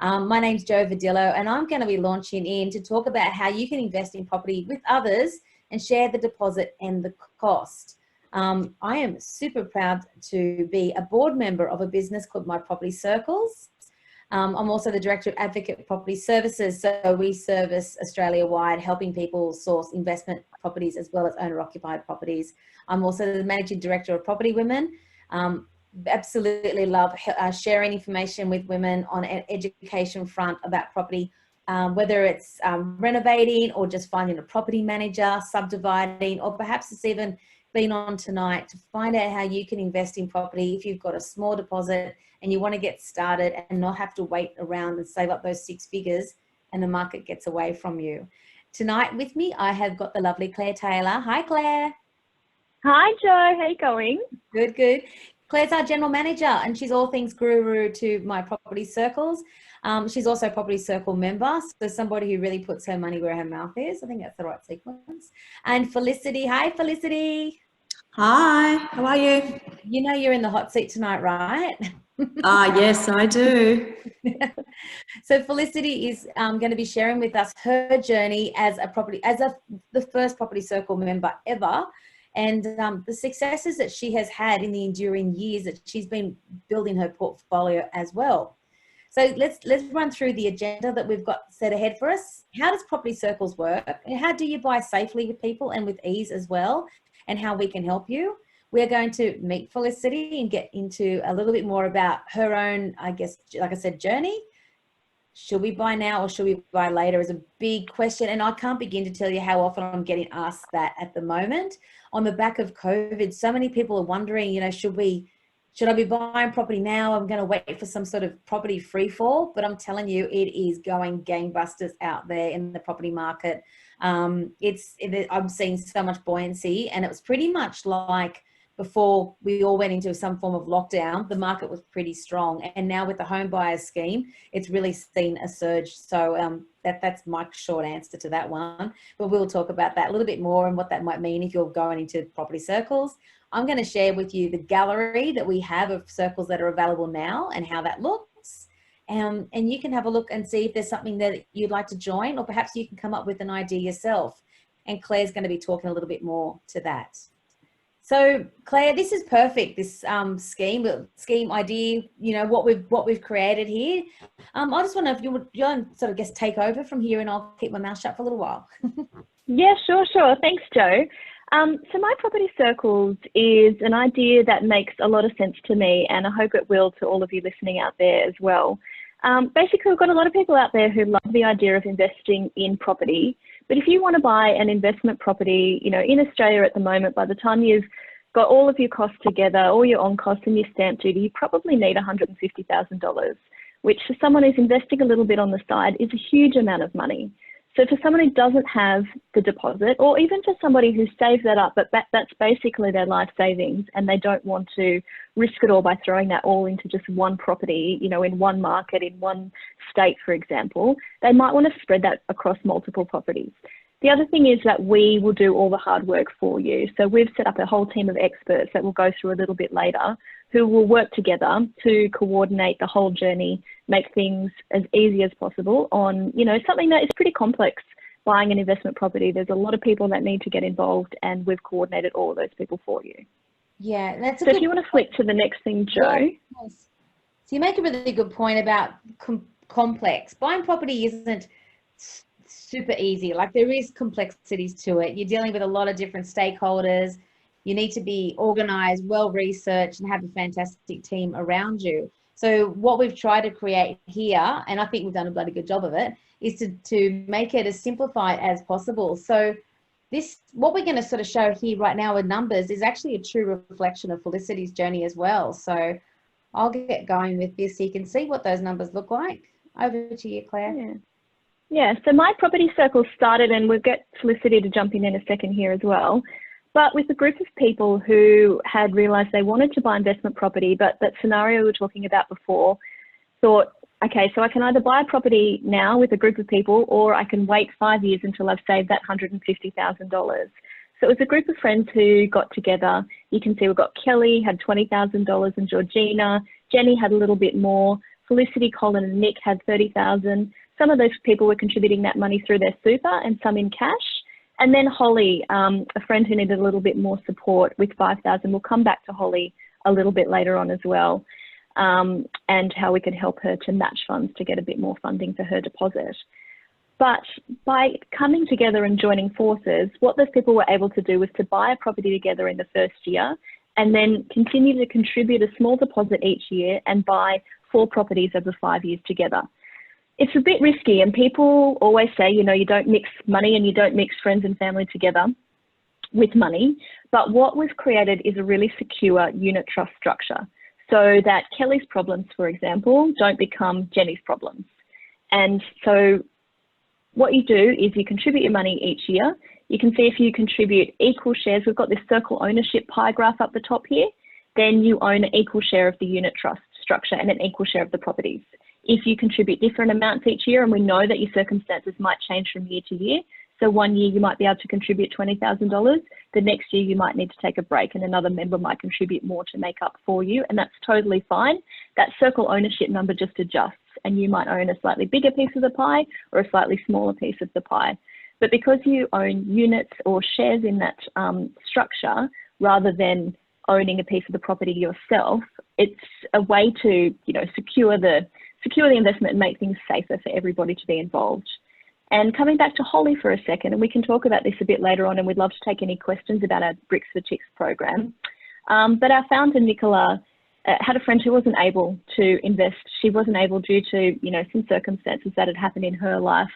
My name's Jo Vadillo, and I'm going to be launching in to talk about how you can invest in property with others and share the deposit and the cost. I am super proud to be a board member of a business called My Property Circles. I'm also the Director of Advocate Property Services, so we service Australia-wide, helping people source investment properties as well as owner-occupied properties. I'm also the Managing Director of Property Women. Absolutely love sharing information with women on an education front about property, whether it's renovating or just finding a property manager, subdividing, or perhaps it's even been on tonight to find out how you can invest in property if you've got a small deposit and you want to get started and not have to wait around and save up those 6 figures and the market gets away from you. Tonight with me, I have got the lovely Claire Taylor. Hi, Claire. Hi, Jo. How you going? Good, good. Claire's our General Manager and she's all things guru to My Property Circles. She's also a Property Circle member, so somebody who really puts her money where her mouth is. I think that's the right sequence. And Felicity. Hi, Felicity. Hi, how are you? You know you're in the hot seat tonight, right? Yes, I do. So Felicity is going to be sharing with us her journey as the first Property Circle member ever, and the successes that she has had in the enduring years that she's been building her portfolio as well. So let's run through the agenda that we've got set ahead for us. How does Property Circles work? And how do you buy safely with people and with ease as well? And how we can help you. We're going to meet Felicity and get into a little bit more about her own, I guess, like I said, journey. Should we buy now or should we buy later is a big question. And I can't begin to tell you how often I'm getting asked that at the moment. On the back of COVID, so many people are wondering, you know, should I be buying property now? I'm going to wait for some sort of property free fall, but I'm telling you, it is going gangbusters out there in the property market. I'm seeing so much buoyancy, and it was pretty much like before we all went into some form of lockdown, the market was pretty strong. And now with the home buyers scheme, it's really seen a surge. So that's my short answer to that one. But we'll talk about that a little bit more and what that might mean if you're going into Property Circles. I'm going to share with you the gallery that we have of circles that are available now and how that looks. And you can have a look and see if there's something that you'd like to join, or perhaps you can come up with an idea yourself. And Claire's going to be talking a little bit more to that. So Claire, this is perfect. This scheme idea, you know, what we've created here. I just wonder if you would sort of just take over from here, and I'll keep my mouth shut for a little while. Yeah, sure. Thanks, Jo. So My Property Circles is an idea that makes a lot of sense to me, and I hope it will to all of you listening out there as well. Basically, we've got a lot of people out there who love the idea of investing in property. But if you want to buy an investment property, you know, in Australia at the moment, by the time you've got all of your costs together, all your on costs and your stamp duty, you probably need $150,000, which for someone who's investing a little bit on the side is a huge amount of money. So for someone who doesn't have the deposit, or even for somebody who saves that up, but that's basically their life savings, and they don't want to risk it all by throwing that all into just one property, you know, in one market, in one state, for example, they might want to spread that across multiple properties. The other thing is that we will do all the hard work for you. So we've set up a whole team of experts that we'll go through a little bit later, who will work together to coordinate the whole journey, make things as easy as possible on, you know, something that is pretty complex, buying an investment property. There's a lot of people that need to get involved, and we've coordinated all of those people for you. Yeah, that's a so good if you want to flick to the next thing, Jo. Yeah, nice. So you make a really good point about complex. Buying property isn't super easy. Like, there is complexities to it. You're dealing with a lot of different stakeholders. You need to be organized, well-researched, and have a fantastic team around you. So what we've tried to create here, and I think we've done a bloody good job of it, is to make it as simplified as possible. So what we're going to sort of show here right now with numbers is actually a true reflection of Felicity's journey as well. So I'll get going with this so you can see what those numbers look like. Over to you, Claire. Yeah, so My Property Circle started, and we'll get Felicity to jump in a second here as well, but with a group of people who had realised they wanted to buy investment property, but that scenario we were talking about before, thought, okay, so I can either buy a property now with a group of people, or I can wait 5 years until I've saved that $150,000. So it was a group of friends who got together. You can see we've got Kelly had $20,000 and Georgina. Jenny had a little bit more. Felicity, Colin and Nick had 30,000. Some of those people were contributing that money through their super and some in cash. And then Holly, a friend who needed a little bit more support with 5,000. We'll come back to Holly a little bit later on as well, and how we could help her to match funds to get a bit more funding for her deposit. But by coming together and joining forces, what those people were able to do was to buy a property together in the first year and then continue to contribute a small deposit each year and buy 4 properties over 5 years together. It's a bit risky, and people always say, you know, you don't mix money and you don't mix friends and family together with money. But what was created is a really secure unit trust structure so that Kelly's problems, for example, don't become Jenny's problems. And so what you do is you contribute your money each year. You can see if you contribute equal shares. We've got this circle ownership pie graph up the top here. Then you own an equal share of the unit trust structure and an equal share of the properties. If you contribute different amounts each year, and we know that your circumstances might change from year to year. So one year you might be able to contribute $20,000. The next year you might need to take a break and another member might contribute more to make up for you. And that's totally fine. That circle ownership number just adjusts, and you might own a slightly bigger piece of the pie or a slightly smaller piece of the pie. But because you own units or shares in that structure, rather than owning a piece of the property yourself, it's a way to, you know, secure the investment and make things safer for everybody to be involved. And coming back to Holly for a second, and we can talk about this a bit later on, and we'd love to take any questions about our Bricks for Chicks program. But our founder, Nicola, had a friend who wasn't able to invest. She wasn't able due to, you know, some circumstances that had happened in her life,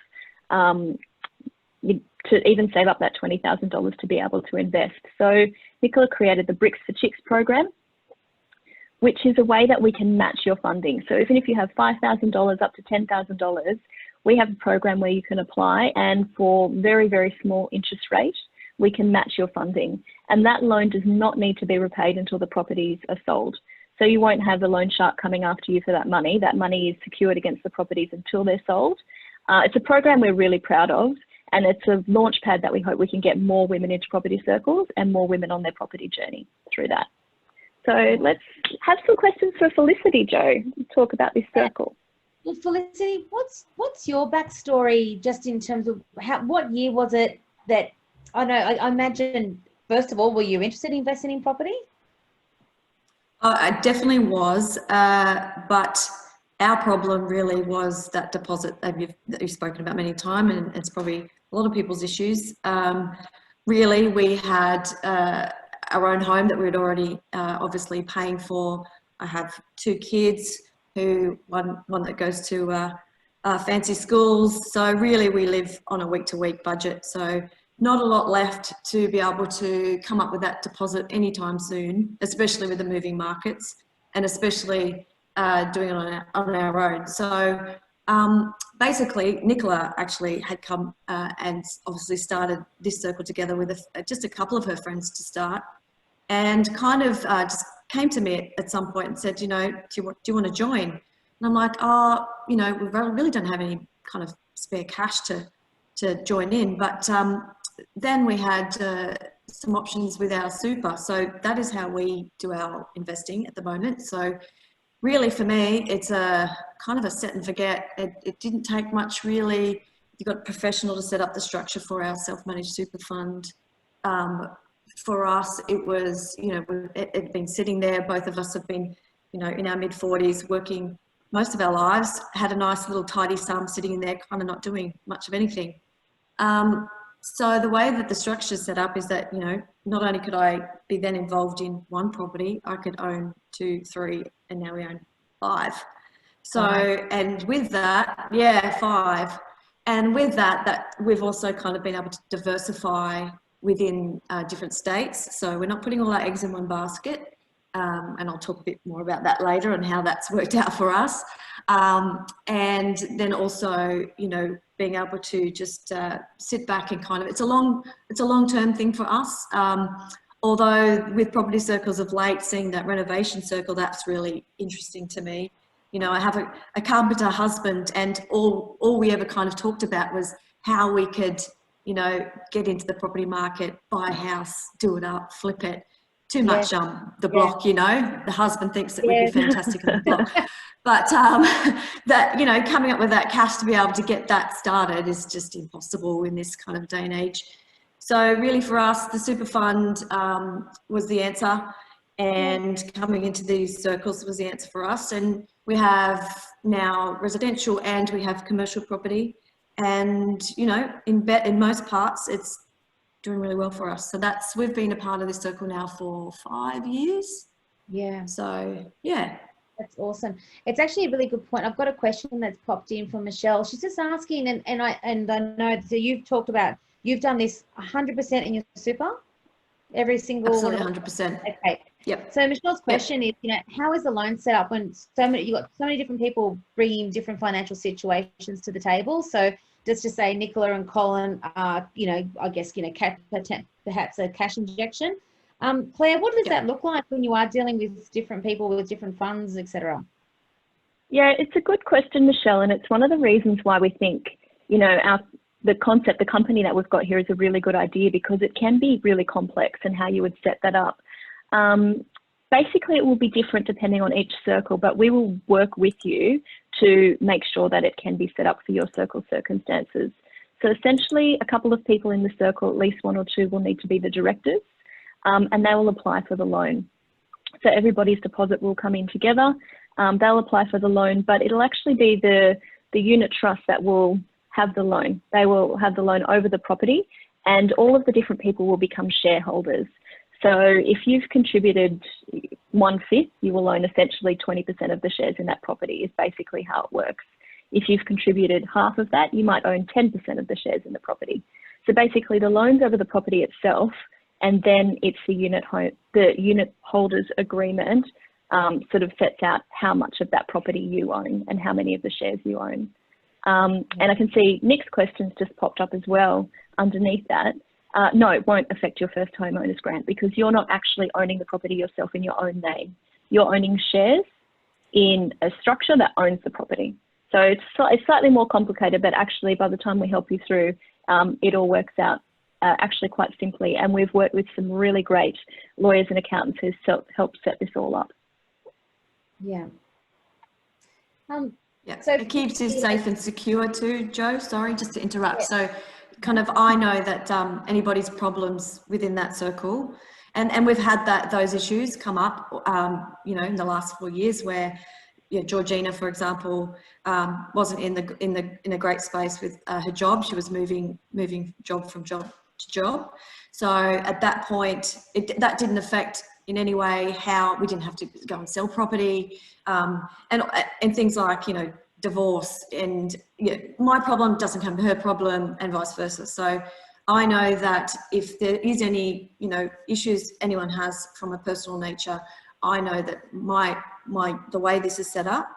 to even save up that $20,000 to be able to invest. So Nicola created the Bricks for Chicks program, which is a way that we can match your funding. So even if you have $5,000 up to $10,000, we have a program where you can apply, and for very, very small interest rate, we can match your funding. And that loan does not need to be repaid until the properties are sold. So you won't have the loan shark coming after you for that money. That money is secured against the properties until they're sold. It's a program we're really proud of, and it's a launch pad that we hope we can get more women into property circles and more women on their property journey through that. So let's have some questions for Felicity, Joe, talk about this circle. Well, Felicity, what's your backstory, just in terms of what year was it that, I imagine, first of all, were you interested in investing in property? I definitely was, but our problem really was that deposit that you've spoken about many times, and it's probably a lot of people's issues. Really, we had our own home that we were already obviously paying for. I have 2 kids, one that goes to fancy schools. So really we live on a week-to-week budget. So not a lot left to be able to come up with that deposit anytime soon, especially with the moving markets, and especially doing it on our own. So basically Nicola actually had come and obviously started this circle together with just a couple of her friends to start, and kind of just came to me at some point and said, you know, do you want to join? And I'm like, oh, you know, we really don't have any kind of spare cash to join in. But then we had some options with our super. So that is how we do our investing at the moment. So really for me, it's a kind of a set and forget. It didn't take much really. You got a professional to set up the structure for our self-managed super fund. For us, it was, you know, it had been sitting there. Both of us have been, you know, in our mid-40s, working most of our lives, had a nice little tidy sum sitting in there, kind of not doing much of anything. So the way that the structure is set up is that, you know, not only could I be then involved in 1 property, I could own 2, 3, and now we own 5. So, and with that, 5. And with that we've also kind of been able to diversify within different states. So we're not putting all our eggs in one basket. And I'll talk a bit more about that later and how that's worked out for us. And then also, you know, being able to just sit back and kind of, it's a long-term thing for us. Although with property circles of late, seeing that renovation circle, that's really interesting to me. You know, I have a carpenter husband, and all we ever kind of talked about was how we could, you know, get into the property market, buy a house, do it up, flip it, too much the block, you know. The husband thinks that we'd be fantastic on the block. But that, you know, coming up with that cash to be able to get that started is just impossible in this kind of day and age. So really for us, the super fund was the answer, and coming into these circles was the answer for us. And we have now residential and we have commercial property, and, you know, in most parts, it's doing really well for us. So we've been a part of this circle now for 5 years. Yeah. So yeah. That's awesome. It's actually a really good point. I've got a question that's popped in from Michelle. She's just asking, and I know, so you've talked about, you've done this 100% in your super, every single. Absolutely 100%. Okay. Yep. So Michelle's question is, you know, how is the loan set up when you've got so many different people bringing different financial situations to the table? So let's just say Nicola and Colin are, you know, I guess, you know, perhaps a cash injection. Claire, what does that look like when you are dealing with different people with different funds, etc.? Yeah, it's a good question, Michelle, and it's one of the reasons why we think, you know, the company that we've got here is a really good idea, because it can be really complex and how you would set that up. Basically, it will be different depending on each circle, but we will work with you to make sure that it can be set up for your circle circumstances. So essentially, a couple of people in the circle, at least one or two, will need to be the directors, and they will apply for the loan. So everybody's deposit will come in together. They'll apply for the loan, but it'll actually be the unit trust that will have the loan. They will have the loan over the property, and all of the different people will become shareholders. So if you've contributed 1/5, you will own essentially 20% of the shares in that property, is basically how it works. If you've contributed half of that, you might own 10% of the shares in the property. So basically the loan's over the property itself, and then it's the unit holders agreement sort of sets out how much of that property you own and how many of the shares you own. And I can see Nick's questions just popped up as well underneath that. No, it won't affect your first homeowners grant, because you're not actually owning the property yourself in your own name. You're owning shares in a structure that owns the property. So it's slightly more complicated, but actually by the time we help you through, it all works out actually quite simply. And we've worked with some really great lawyers and accountants who helped set this all up. Yeah. Yeah, so it keeps you safe and secure too, Jo. Sorry, just to interrupt. Yeah. So kind of, I know that anybody's problems within that circle, and we've had those issues come up, you know, in the last 4 years, where, you know, Georgina, for example, wasn't in a great space with her job. She was moving job from job to job. So at that point, that didn't affect in any way how we didn't have to go and sell property, and things like, you know, divorce, and, you know, my problem doesn't come to her problem, and vice versa. So I know that if there is any, you know, issues anyone has from a personal nature, I know that the way this is set up,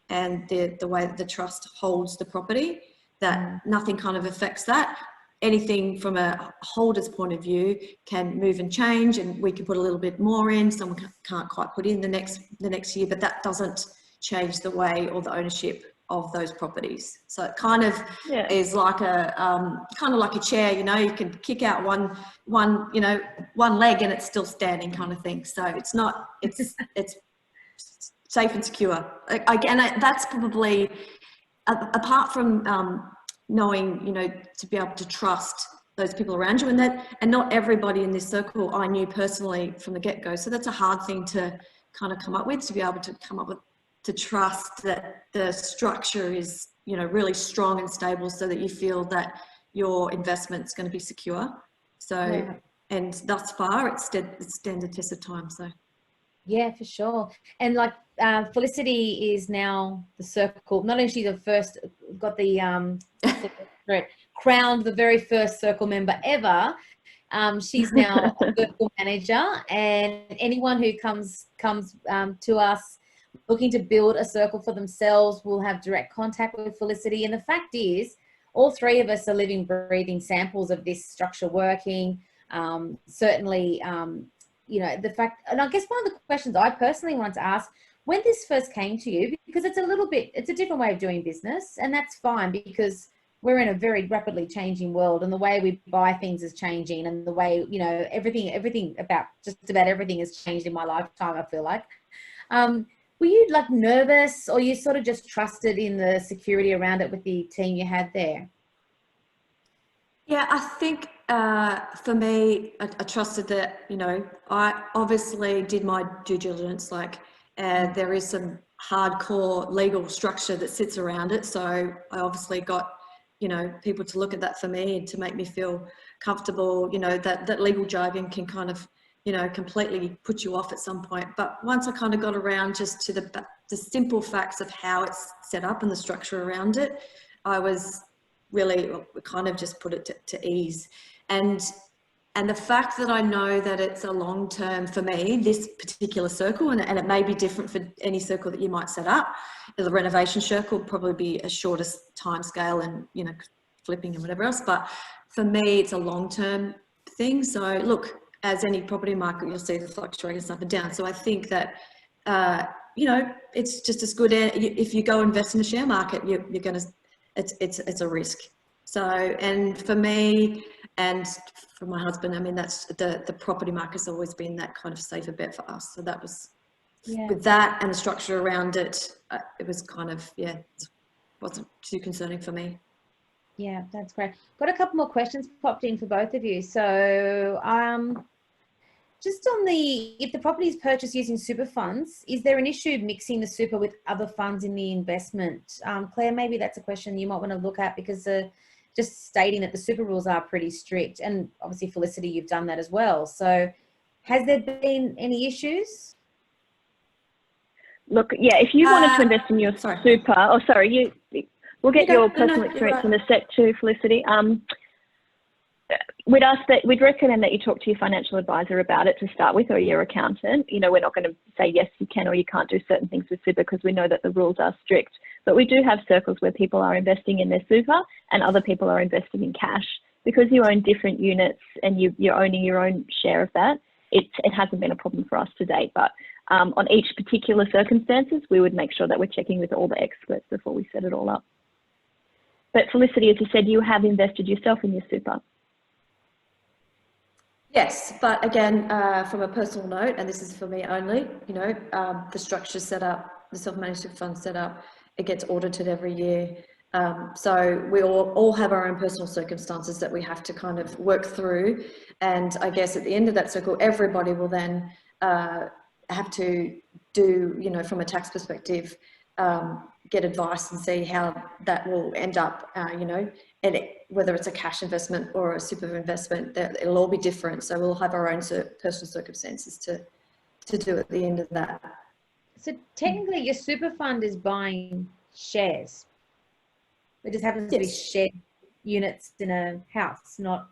and the way that the trust holds the property, that nothing kind of affects that. Anything from a holder's point of view can move and change, and we can put a little bit more in. Someone can't quite put in the next year, but that doesn't change the way or the ownership of those properties. So it kind of is like a chair, you know, you can kick out one leg and it's still standing, kind of thing. So it's safe and secure. Again, that's probably, apart from knowing, you know, to be able to trust those people around you, and not everybody in this circle I knew personally from the get-go. So that's a hard thing to kind of come up with, to be able to come up with, to trust that the structure is, you know, really strong and stable, so that you feel that your investment's going to be secure. So, and thus far it's stand the test of time. So yeah, for sure. And like Felicity is now the circle, not only she's the first, got the crowned the very first circle member ever, she's now a circle manager, and anyone who comes to us looking to build a circle for themselves will have direct contact with Felicity. And the fact is, all three of us are living, breathing samples of this structure working. Certainly, you know, the fact, and I guess one of the questions I personally want to ask, when this first came to you, because it's a different way of doing business, and that's fine, because we're in a very rapidly changing world, and the way we buy things is changing, and the way, you know, everything about just about everything has changed in my lifetime, I feel like. Were you like nervous, or you sort of just trusted in the security around it with the team you had there? Yeah, I think for me, I trusted that, you know, I obviously did my due diligence, like there is some hardcore legal structure that sits around it. So I obviously got, you know, people to look at that for me and to make me feel comfortable, you know, that legal jargon can kind of, you know, completely put you off at some point. But once I kind of got around just to the simple facts of how it's set up and the structure around it, I was really kind of just put it to ease. And the fact that I know that it's a long term for me, this particular circle, and it may be different for any circle that you might set up. The renovation circle will probably be a shortest time scale and, you know, flipping and whatever else. But for me, it's a long term thing. So look, as any property market, you'll see the fluctuations up and down. So I think that, you know, it's just as good if you go invest in the share market, you're going to, it's a risk. So, and for me and for my husband, I mean, that's the property market's always been that kind of safer bet for us. So that was, with that and the structure around it, it was kind of, yeah, it wasn't too concerning for me. Yeah, that's great. Got a couple more questions popped in for both of you. So, just on if the property is purchased using super funds, is there an issue mixing the super with other funds in the investment? Claire, maybe that's a question you might want to look at, because just stating that the super rules are pretty strict, and obviously Felicity, you've done that as well. So has there been any issues? Look, yeah, if you wanted to invest in your super, we'll get your personal experience in a sec too, Felicity. We'd recommend that you talk to your financial advisor about it to start with, or your accountant. You know, we're not going to say yes, you can or you can't do certain things with super, because we know that the rules are strict. But we do have circles where people are investing in their super and other people are investing in cash. Because you own different units and you're owning your own share of that, it hasn't been a problem for us to date. But on each particular circumstances, we would make sure that we're checking with all the experts before we set it all up. But Felicity, as you said, you have invested yourself in your super. Yes, but again, from a personal note, and this is for me only, you know, the structure set up, the self-managed fund set up, it gets audited every year. So we all have our own personal circumstances that we have to kind of work through. And I guess at the end of that circle, everybody will then have to do, you know, from a tax perspective, get advice and see how that will end up, you know, and whether it's a cash investment or a super investment, it'll all be different. So we'll have our own personal circumstances to do at the end of that. So technically your super fund is buying shares. It just happens to be shared units in a house, not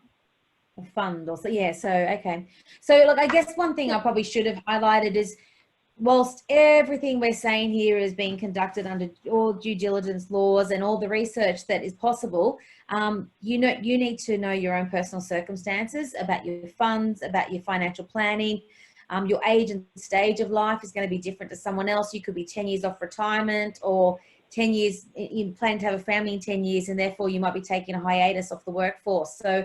a fund or so. Yeah, so, okay. So look, I guess one thing I probably should have highlighted is, whilst everything we're saying here is being conducted under all due diligence laws and all the research that is possible, you need to know your own personal circumstances about your funds, about your financial planning. Your age and stage of life is going to be different to someone else. You could be 10 years off retirement, or 10 years, you plan to have a family in 10 years, and therefore you might be taking a hiatus off the workforce. So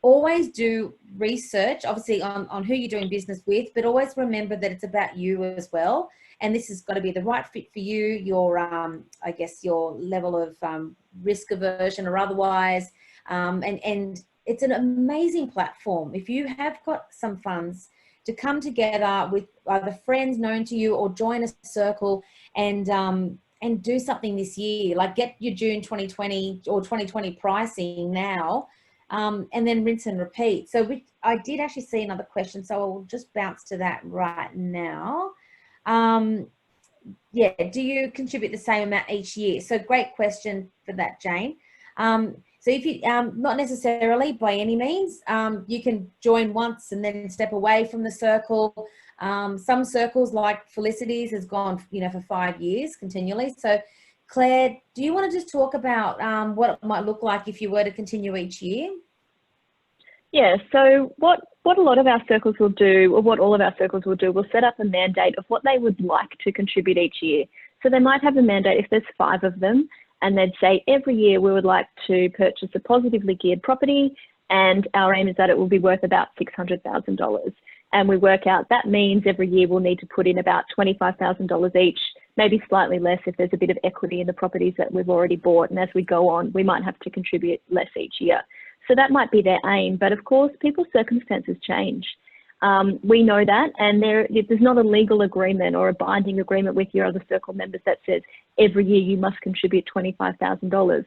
always do research, obviously, on who you're doing business with, but always remember that it's about you as well. And this has got to be the right fit for you, your, I guess, your level of risk aversion or otherwise. And it's an amazing platform. If you have got some funds, to come together with either friends known to you or join a circle and do something this year, like get your June 2020 or 2020 pricing now, and then rinse and repeat. So I did actually see another question, so I'll just bounce to that right now. Yeah, do you contribute the same amount each year? So great question for that, Jane. So if you, not necessarily by any means, you can join once and then step away from the circle. Some circles like Felicity's has gone, you know, for 5 years continually. So Claire, do you want to just talk about what it might look like if you were to continue each year? Yeah, so what a lot of our circles will do, or what all of our circles will do, we'll set up a mandate of what they would like to contribute each year. So they might have a mandate, if there's 5 of them, and they'd say every year we would like to purchase a positively geared property, and our aim is that it will be worth about $600,000. And we work out that means every year we'll need to put in about $25,000 each, maybe slightly less if there's a bit of equity in the properties that we've already bought. And as we go on, we might have to contribute less each year. So that might be their aim. But of course, people's circumstances change. We know that, and there's not a legal agreement or a binding agreement with your other circle members that says every year you must contribute $25,000.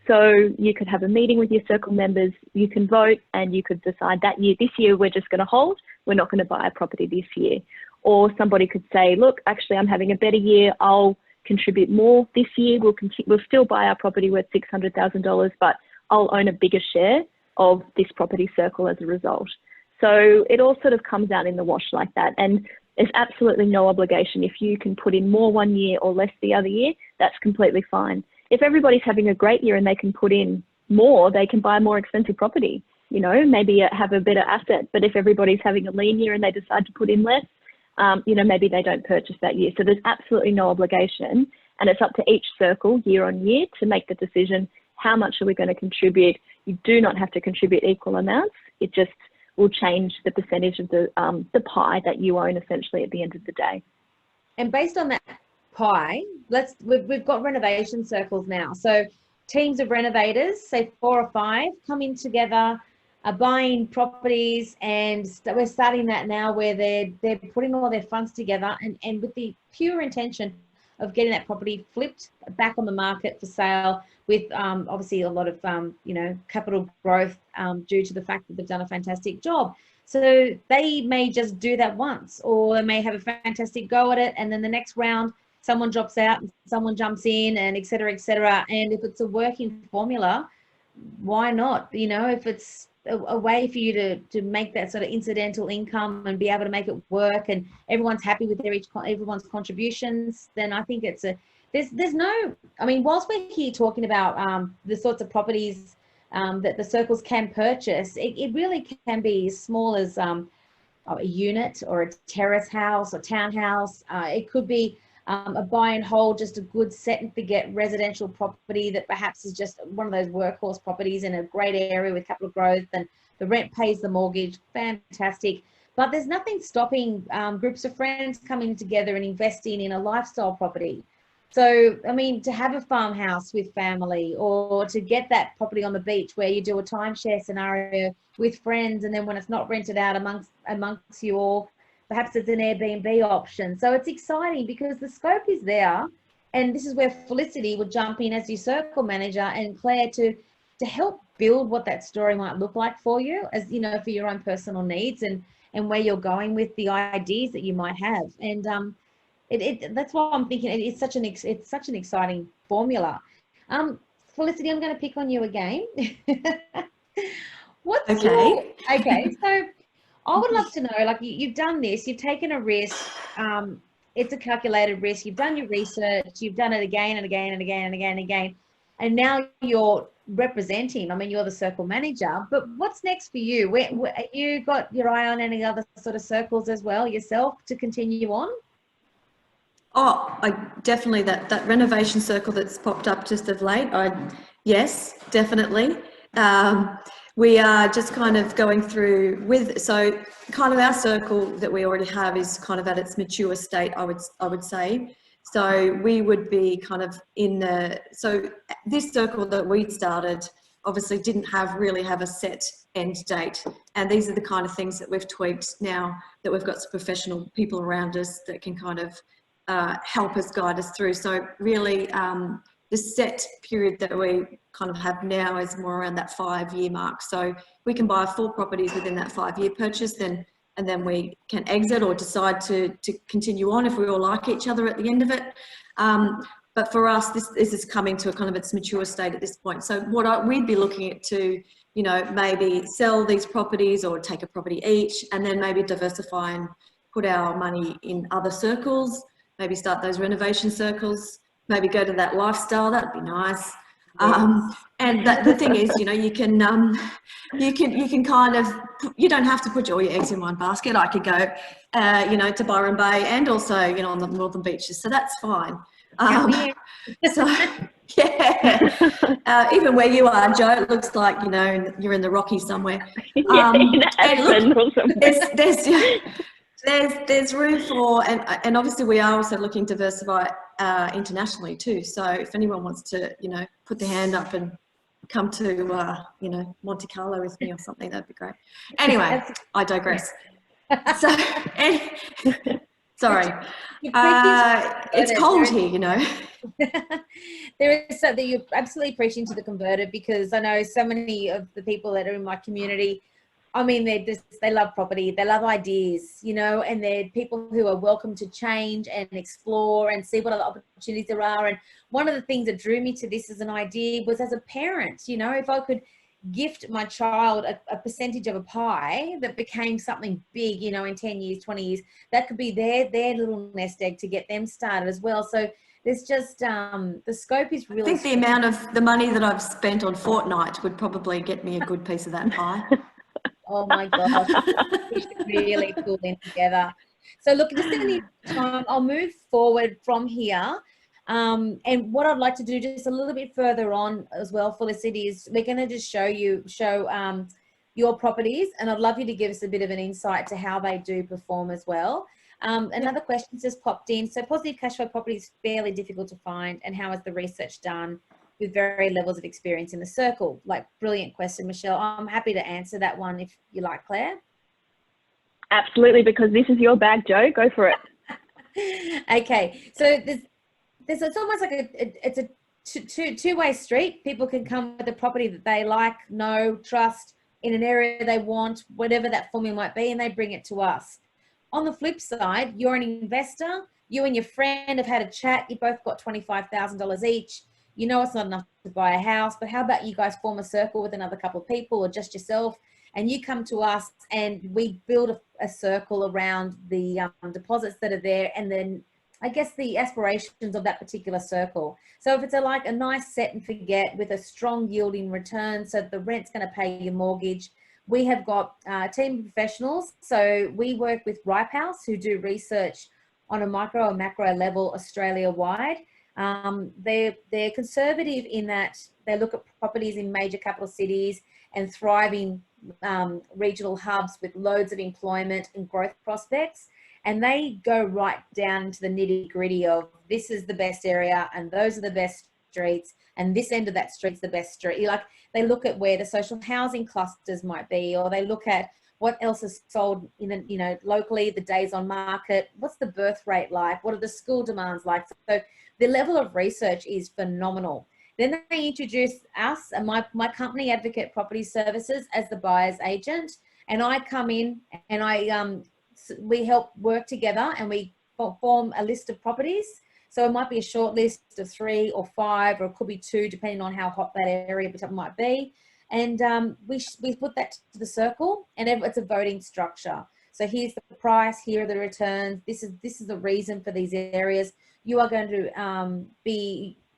So you could have a meeting with your circle members, you can vote, and you could decide that this year we're just going to hold, we're not going to buy a property this year. Or somebody could say, look, actually I'm having a better year, I'll contribute more this year, we'll still buy our property worth $600,000, but I'll own a bigger share of this property circle as a result. So it all sort of comes out in the wash like that. And there's absolutely no obligation. If you can put in more one year or less the other year, that's completely fine. If everybody's having a great year and they can put in more, they can buy a more expensive property, you know, maybe have a better asset. But if everybody's having a lean year and they decide to put in less, you know, maybe they don't purchase that year. So there's absolutely no obligation. And it's up to each circle year on year to make the decision, how much are we going to contribute? You do not have to contribute equal amounts. It just will change the percentage of the pie that you own essentially at the end of the day. And based on that pie, we've got renovation circles now. So teams of renovators, say 4 or 5, come in together, are buying properties, and we're starting that now where they're putting all their funds together and with the pure intention of getting that property flipped back on the market for sale with obviously a lot of you know, capital growth due to the fact that they've done a fantastic job. So they may just do that once, or they may have a fantastic go at it, and then the next round someone drops out and someone jumps in, and et cetera, et cetera. And if it's a working formula, why not? You know, if it's a way for you to make that sort of incidental income and be able to make it work, and everyone's happy with everyone's contributions, then I think it's there's no, I mean, whilst we're here talking about the sorts of properties that the circles can purchase, it really can be as small as a unit or a terrace house or townhouse. It could be a buy and hold, just a good set and forget residential property that perhaps is just one of those workhorse properties in a great area with capital growth, and the rent pays the mortgage. Fantastic. But there's nothing stopping groups of friends coming together and investing in a lifestyle property. So, I mean, to have a farmhouse with family, or to get that property on the beach where you do a timeshare scenario with friends, and then when it's not rented out amongst you all, perhaps it's an Airbnb option. So it's exciting because the scope is there, and this is where Felicity would jump in as your circle manager, and Claire to help build what that story might look like for you, as you know, for your own personal needs and where you're going with the ideas that you might have. And that's why I'm thinking it's such an exciting formula. Felicity, I'm going to pick on you again. Okay, so I would love to know, like, you've done this, you've taken a risk, it's a calculated risk, you've done your research, you've done it again and again and again and again and again, and now you're representing, I mean, you're the circle manager, but what's next for you? Where you got your eye on any other sort of circles as well yourself to continue on? Oh, I definitely, that renovation circle that's popped up just of late. Yes, definitely. We are just kind of going through so kind of our circle that we already have is kind of at its mature state, I would say. So we would be kind of so this circle that we started obviously didn't really have a set end date. And these are the kind of things that we've tweaked now that we've got some professional people around us that can kind of help us, guide us through. So really the set period that we kind of have now is more around that 5-year mark. So we can buy 4 properties within that 5-year purchase, and then we can exit or decide to continue on if we all like each other at the end of it. But for us, this is coming to a kind of its mature state at this point. So we'd be looking at to, you know, maybe sell these properties or take a property each, and then maybe diversify and put our money in other circles, maybe start those renovation circles, maybe go to that lifestyle. That'd be nice. Yes. And the thing is, you know, you can kind of, you don't have to put all your eggs in one basket. I could go, you know, to Byron Bay and also, you know, on the northern beaches. So that's fine. So Yeah. Even where you are, Joe, it looks like, you know, you're in the Rockies somewhere. Yeah, in Aspen or somewhere. There's room for, and obviously we are also looking to diversify internationally too. So if anyone wants to, you know, put their hand up and come to, you know, Monte Carlo with me or something, that'd be great. Anyway, I digress. So, sorry. It's cold here, you know. There is something you're absolutely preaching to the converted, because I know so many of the people that are in my community, I mean, they love property, they love ideas, you know, and they're people who are welcome to change and explore and see what other opportunities there are. And one of the things that drew me to this as an idea was, as a parent, you know, if I could gift my child a percentage of a pie that became something big, you know, in 10 years, 20 years, that could be their little nest egg to get them started as well. So there's just, the scope is really... I think the amount of the money that I've spent on Fortnite would probably get me a good piece of that pie. Oh my gosh, we should really pull in together. So look, just in the time, I'll move forward from here. And what I'd like to do just a little bit further on as well, Felicity, is we're going to just show your properties, and I'd love you to give us a bit of an insight to how they do perform as well. Another question just popped in. So positive cash flow property is fairly difficult to find, and how is the research done with varied levels of experience in the circle? Like, brilliant question, Michelle. I'm happy to answer that one if you like, Claire. Absolutely, because this is your bag, Joe. Go for it. Okay, so it's almost like it's a two-way street. People can come with a property that they like, know, trust, in an area they want, whatever that formula might be, and they bring it to us. On the flip side, you're an investor, you and your friend have had a chat, you both got $25,000 each, you know it's not enough to buy a house, but how about you guys form a circle with another couple of people or just yourself, and you come to us and we build a circle around the deposits that are there, and then I guess the aspirations of that particular circle. So if it's like a nice set and forget with a strong yielding return, so the rent's going to pay your mortgage. We have got a team of professionals. So we work with Ripe House, who do research on a micro or macro level Australia-wide. They're conservative in that they look at properties in major capital cities and thriving regional hubs with loads of employment and growth prospects. And they go right down to the nitty gritty of, this is the best area and those are the best streets, and this end of that street's the best street. Like, they look at where the social housing clusters might be, or they look at what else is sold in, you know, locally, the days on market, what's the birth rate like, what are the school demands like. So the level of research is phenomenal. Then they introduce us and my company, Advocate Property Services, as the buyer's agent, and I come in and we help work together and we form a list of properties. So it might be a short list of 3 or 5, or it could be 2, depending on how hot that area might be. And we put that to the circle, and it's a voting structure. So here's the price, here are the returns. This is the reason for these areas. You are going to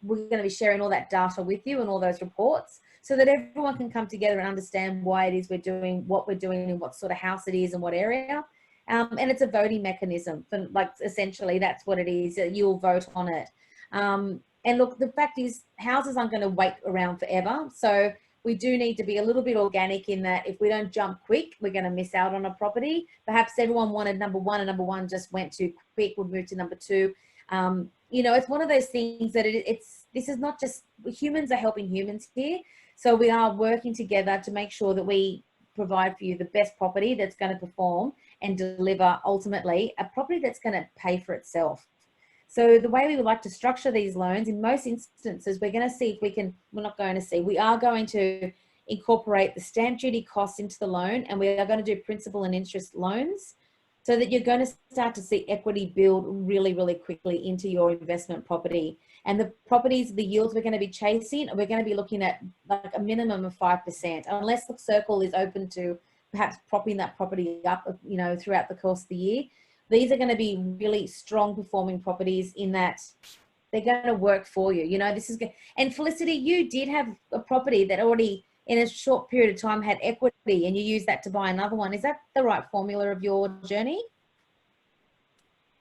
we're going to be sharing all that data with you and all those reports, so that everyone can come together and understand why it is we're doing what we're doing and what sort of house it is and what area. And it's a voting mechanism for, like, essentially that's what it is. You'll vote on it. And look, the fact is, houses aren't going to wait around forever. So we do need to be a little bit organic in that if we don't jump quick, we're going to miss out on a property. Perhaps everyone wanted number 1 and number 1 just went too quick, we'll move to number 2. You know, it's one of those things that this is not just, humans are helping humans here. So we are working together to make sure that we provide for you the best property that's going to perform and deliver ultimately a property that's going to pay for itself. So the way we would like to structure these loans, in most instances, we are going to incorporate the stamp duty costs into the loan, and we are going to do principal and interest loans, so that you're going to start to see equity build really, really quickly into your investment property. And the properties, the yields we're going to be chasing, we're going to be looking at like a minimum of 5%, unless the circle is open to perhaps propping that property up, you know, throughout the course of the year. These are going to be really strong performing properties in that they're going to work for you. You know, this is good. And Felicity, you did have a property that already in a short period of time had equity, and you used that to buy another one. Is that the right formula of your journey?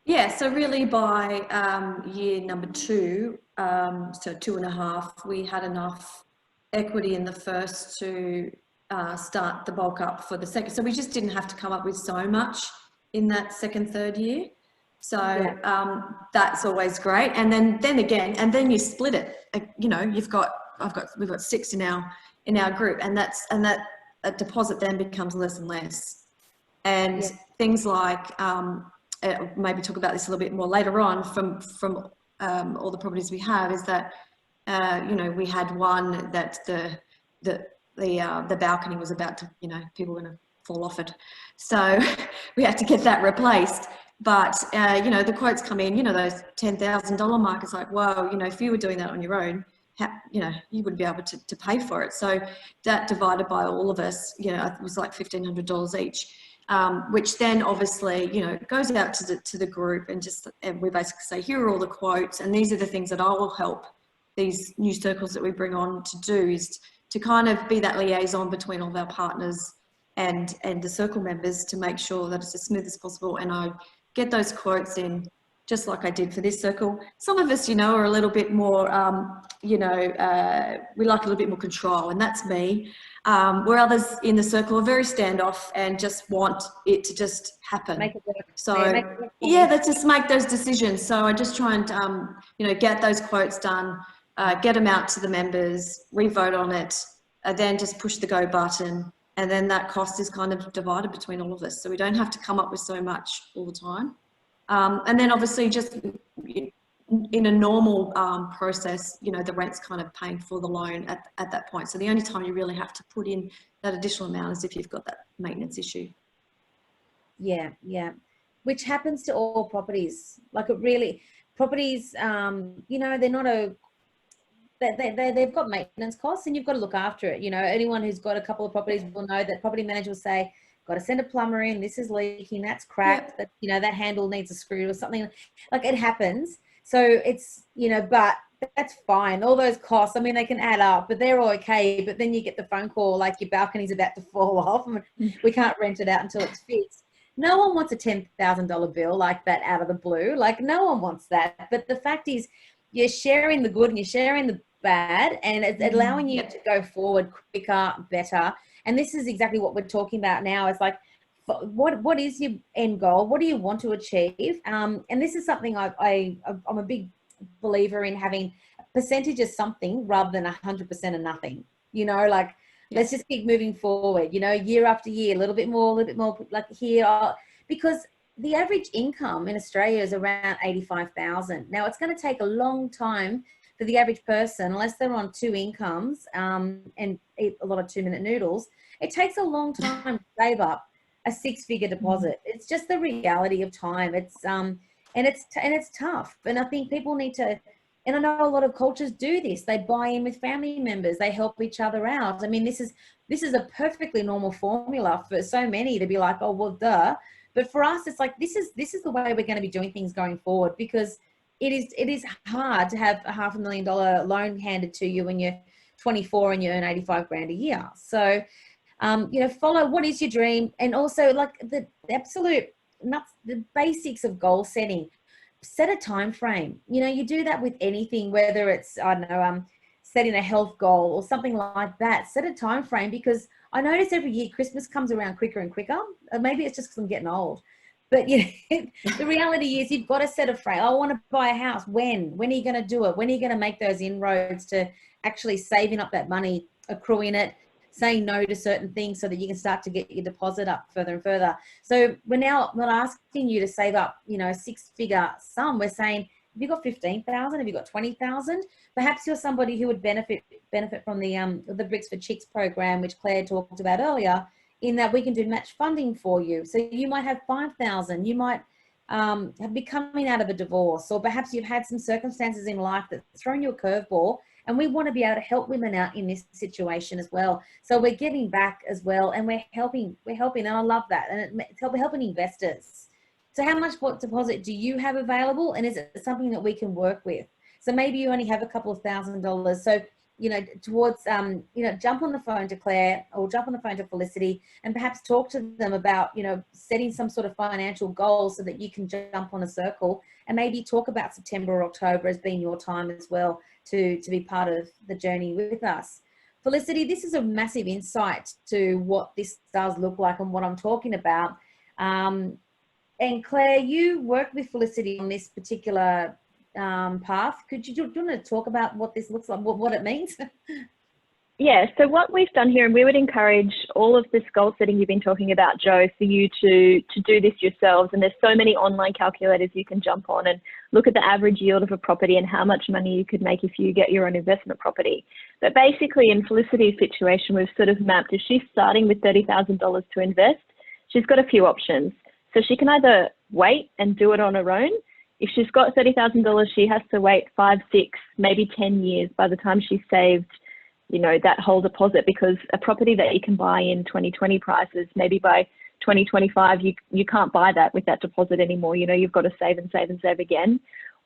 Yeah, so really by year number 2, so 2.5, we had enough equity in the first to start the bulk up for the second. So we just didn't have to come up with so much in that second, third year. So that's always great. And then again, and then you split it. You know, we've got 6 in our group, and that deposit then becomes less and less. And things like maybe talk about this a little bit more later on from all the properties we have, is that you know, we had one that the balcony was about to, you know, people were going to fall off it, so we had to get that replaced. But you know, the quotes come in, you know, those $10,000 mark. It's like, wow, you know, if you were doing that on your own, you know, you wouldn't be able to pay for it. So that divided by all of us, you know, it was like $1,500 each, which then obviously, you know, goes out to the group, and we basically say, here are all the quotes, and these are the things that I will help these new circles that we bring on to do, is to kind of be that liaison between all of our partners and the circle members, to make sure that it's as smooth as possible. And I get those quotes in just like I did for this circle. Some of us, you know, are a little bit more, you know, we like a little bit more control, and that's me. Where others in the circle are very standoff and just want it to just happen. Make it work. So yeah, let's just make those decisions. So I just try and, you know, get those quotes done, get them out to the members, we vote on it, then just push the go button. And then that cost is kind of divided between all of us. So we don't have to come up with so much all the time. And then obviously just in a normal process, you know, the rent's kind of paying for the loan at that point. So the only time you really have to put in that additional amount is if you've got that maintenance issue. Yeah, yeah. Which happens to all properties. Like, it really, properties, you know, they're not they've got maintenance costs, and you've got to look after it. You know, anyone who's got a couple of properties will know that property manager will say, got to send a plumber in, this is leaking, that's cracked, that, you know, that handle needs a screw or something. Like, it happens. So it's, you know, but that's fine. All those costs, I mean, they can add up, but they're all okay. But then you get the phone call, like, your balcony's about to fall off and we can't rent it out until it's fixed. No one wants a $10,000 bill like that out of the blue. Like, no one wants that. But the fact is, you're sharing the good and you're sharing the bad, and it's allowing you to go forward quicker, better. And this is exactly what we're talking about now. It's like, what is your end goal? What do you want to achieve? And this is something I'm a big believer in, having a percentage of something rather than 100% of nothing. You know, like, let's just keep moving forward, you know, year after year, a little bit more, like here, because the average income in Australia is around 85,000. Now, it's going to take a long time for the average person, unless they're on 2 incomes and eat a lot of 2-minute noodles. It takes a long time to save up a 6-figure deposit. It's just the reality of time. It's and it's tough. And I think people need to. And I know a lot of cultures do this. They buy in with family members. They help each other out. I mean, this is a perfectly normal formula for so many to be like, oh, well, duh. But for us, it's like, this is the way we're going to be doing things going forward, because it is hard to have a $500,000 loan handed to you when you're 24 and you earn 85 grand a year. So, you know, follow what is your dream, and also, like, the absolute nuts, the basics of goal setting. Set a time frame. You know, you do that with anything, whether it's, I don't know, setting a health goal or something like that. Set a time frame, because I notice every year Christmas comes around quicker and quicker. Maybe it's just because I'm getting old. But you know, the reality is, you've got to set a frame. I want to buy a house. When are you going to do it? When are you going to make those inroads to actually saving up that money, accruing it, saying no to certain things so that you can start to get your deposit up further and further. So we're now not asking you to save up, you know, a 6-figure sum. We're saying, have you got 15,000? Have you got 20,000? Perhaps you're somebody who would benefit from the Bricks for Chicks program, which Claire talked about earlier, in that we can do match funding for you. So you might have 5,000. You might be coming out of a divorce, or perhaps you've had some circumstances in life that's thrown you a curveball. And we want to be able to help women out in this situation as well. So we're giving back as well, and we're helping, and I love that. And it's helping investors. So how much deposit do you have available? And is it something that we can work with? So maybe you only have a couple of $1,000. So towards, jump on the phone to Claire or jump on the phone to Felicity and perhaps talk to them about, setting some sort of financial goal so that you can jump on a circle and maybe talk about September or October as being your time as well to be part of the journey with us. Felicity, this is a massive insight to what this does look like and what I'm talking about. And Claire, you worked with Felicity on this particular path. Do you want to talk about what this looks like, what it means? Yeah, so what we've done here, and we would encourage all of this goal setting you've been talking about, Joe, for you to do this yourselves. And there's so many online calculators you can jump on and look at the average yield of a property and how much money you could make if you get your own investment property. But basically in Felicity's situation, we've sort of mapped, if she's starting with $30,000 to invest, she's got a few options. So she can either wait and do it on her own. If she's got $30,000, she has to wait 5, 6, maybe 10 years by the time she's saved, that whole deposit, because a property that you can buy in 2020 prices, maybe by 2025, you can't buy that with that deposit anymore. You've got to save and save and save again.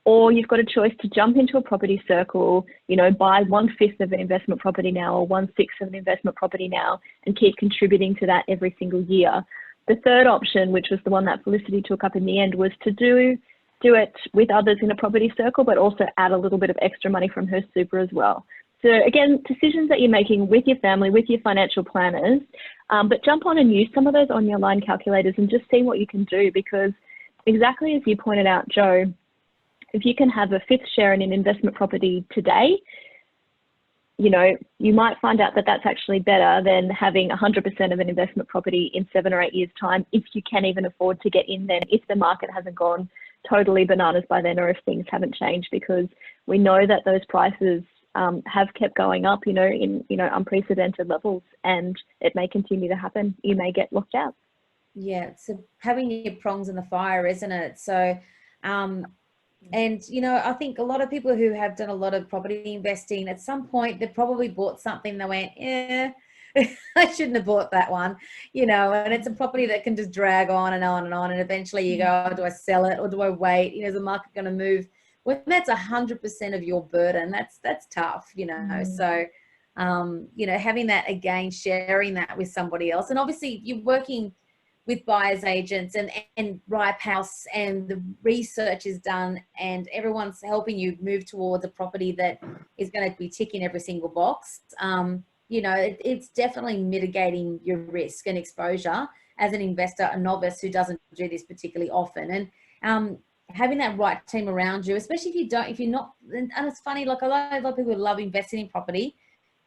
Or you've got a choice to jump into a property circle, buy 1/5 of an investment property now or 1/6 of an investment property now and keep contributing to that every single year. The third option, which was the one that Felicity took up in the end, was to do it with others in a property circle, but also add a little bit of extra money from her super as well. So again, decisions that you're making with your family, with your financial planners, but jump on and use some of those online calculators and just see what you can do, because exactly as you pointed out, Joe, if you can have a 5th share in an investment property today, you might find out that that's actually better than having 100% of an investment property in 7 or 8 years' time, if you can even afford to get in then, if the market hasn't gone totally bananas by then, or if things haven't changed, because we know that those prices have kept going up, in unprecedented levels, and it may continue to happen. You may get locked out. Yeah, so having your prongs in the fire, isn't it? So, and I think a lot of people who have done a lot of property investing, at some point they probably bought something, they went, I shouldn't have bought that one, and it's a property that can just drag on and on and on, and eventually you go, oh, do I sell it or do I wait? Is the market going to move? When that's 100% of your burden, that's tough, So, having that, again, sharing that with somebody else, and obviously you're working with buyers agents and Ripe House, and the research is done, and everyone's helping you move towards a property that is going to be ticking every single box. It's definitely mitigating your risk and exposure as an investor, a novice who doesn't do this particularly often. And having that right team around you, especially if you're not, and it's funny, like a lot of people love investing in property,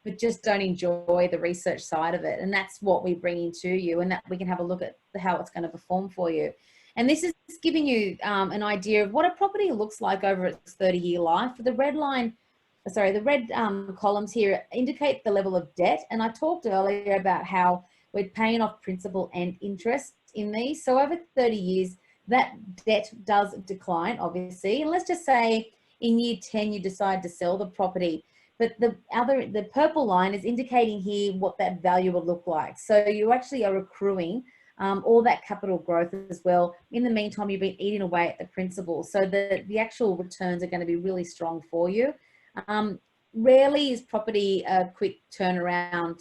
but just don't enjoy the research side of it. And that's what we bring into you, and that we can have a look at how it's going to perform for you. And this is giving you an idea of what a property looks like over its 30-year life. The red columns here indicate the level of debt. And I talked earlier about how we're paying off principal and interest in these. So over 30 years, that debt does decline, obviously. And let's just say in year 10, you decide to sell the property. But the purple line is indicating here what that value will look like. So you actually are accruing all that capital growth as well. In the meantime, you've been eating away at the principal. So the actual returns are going to be really strong for you. Rarely is property a quick turnaround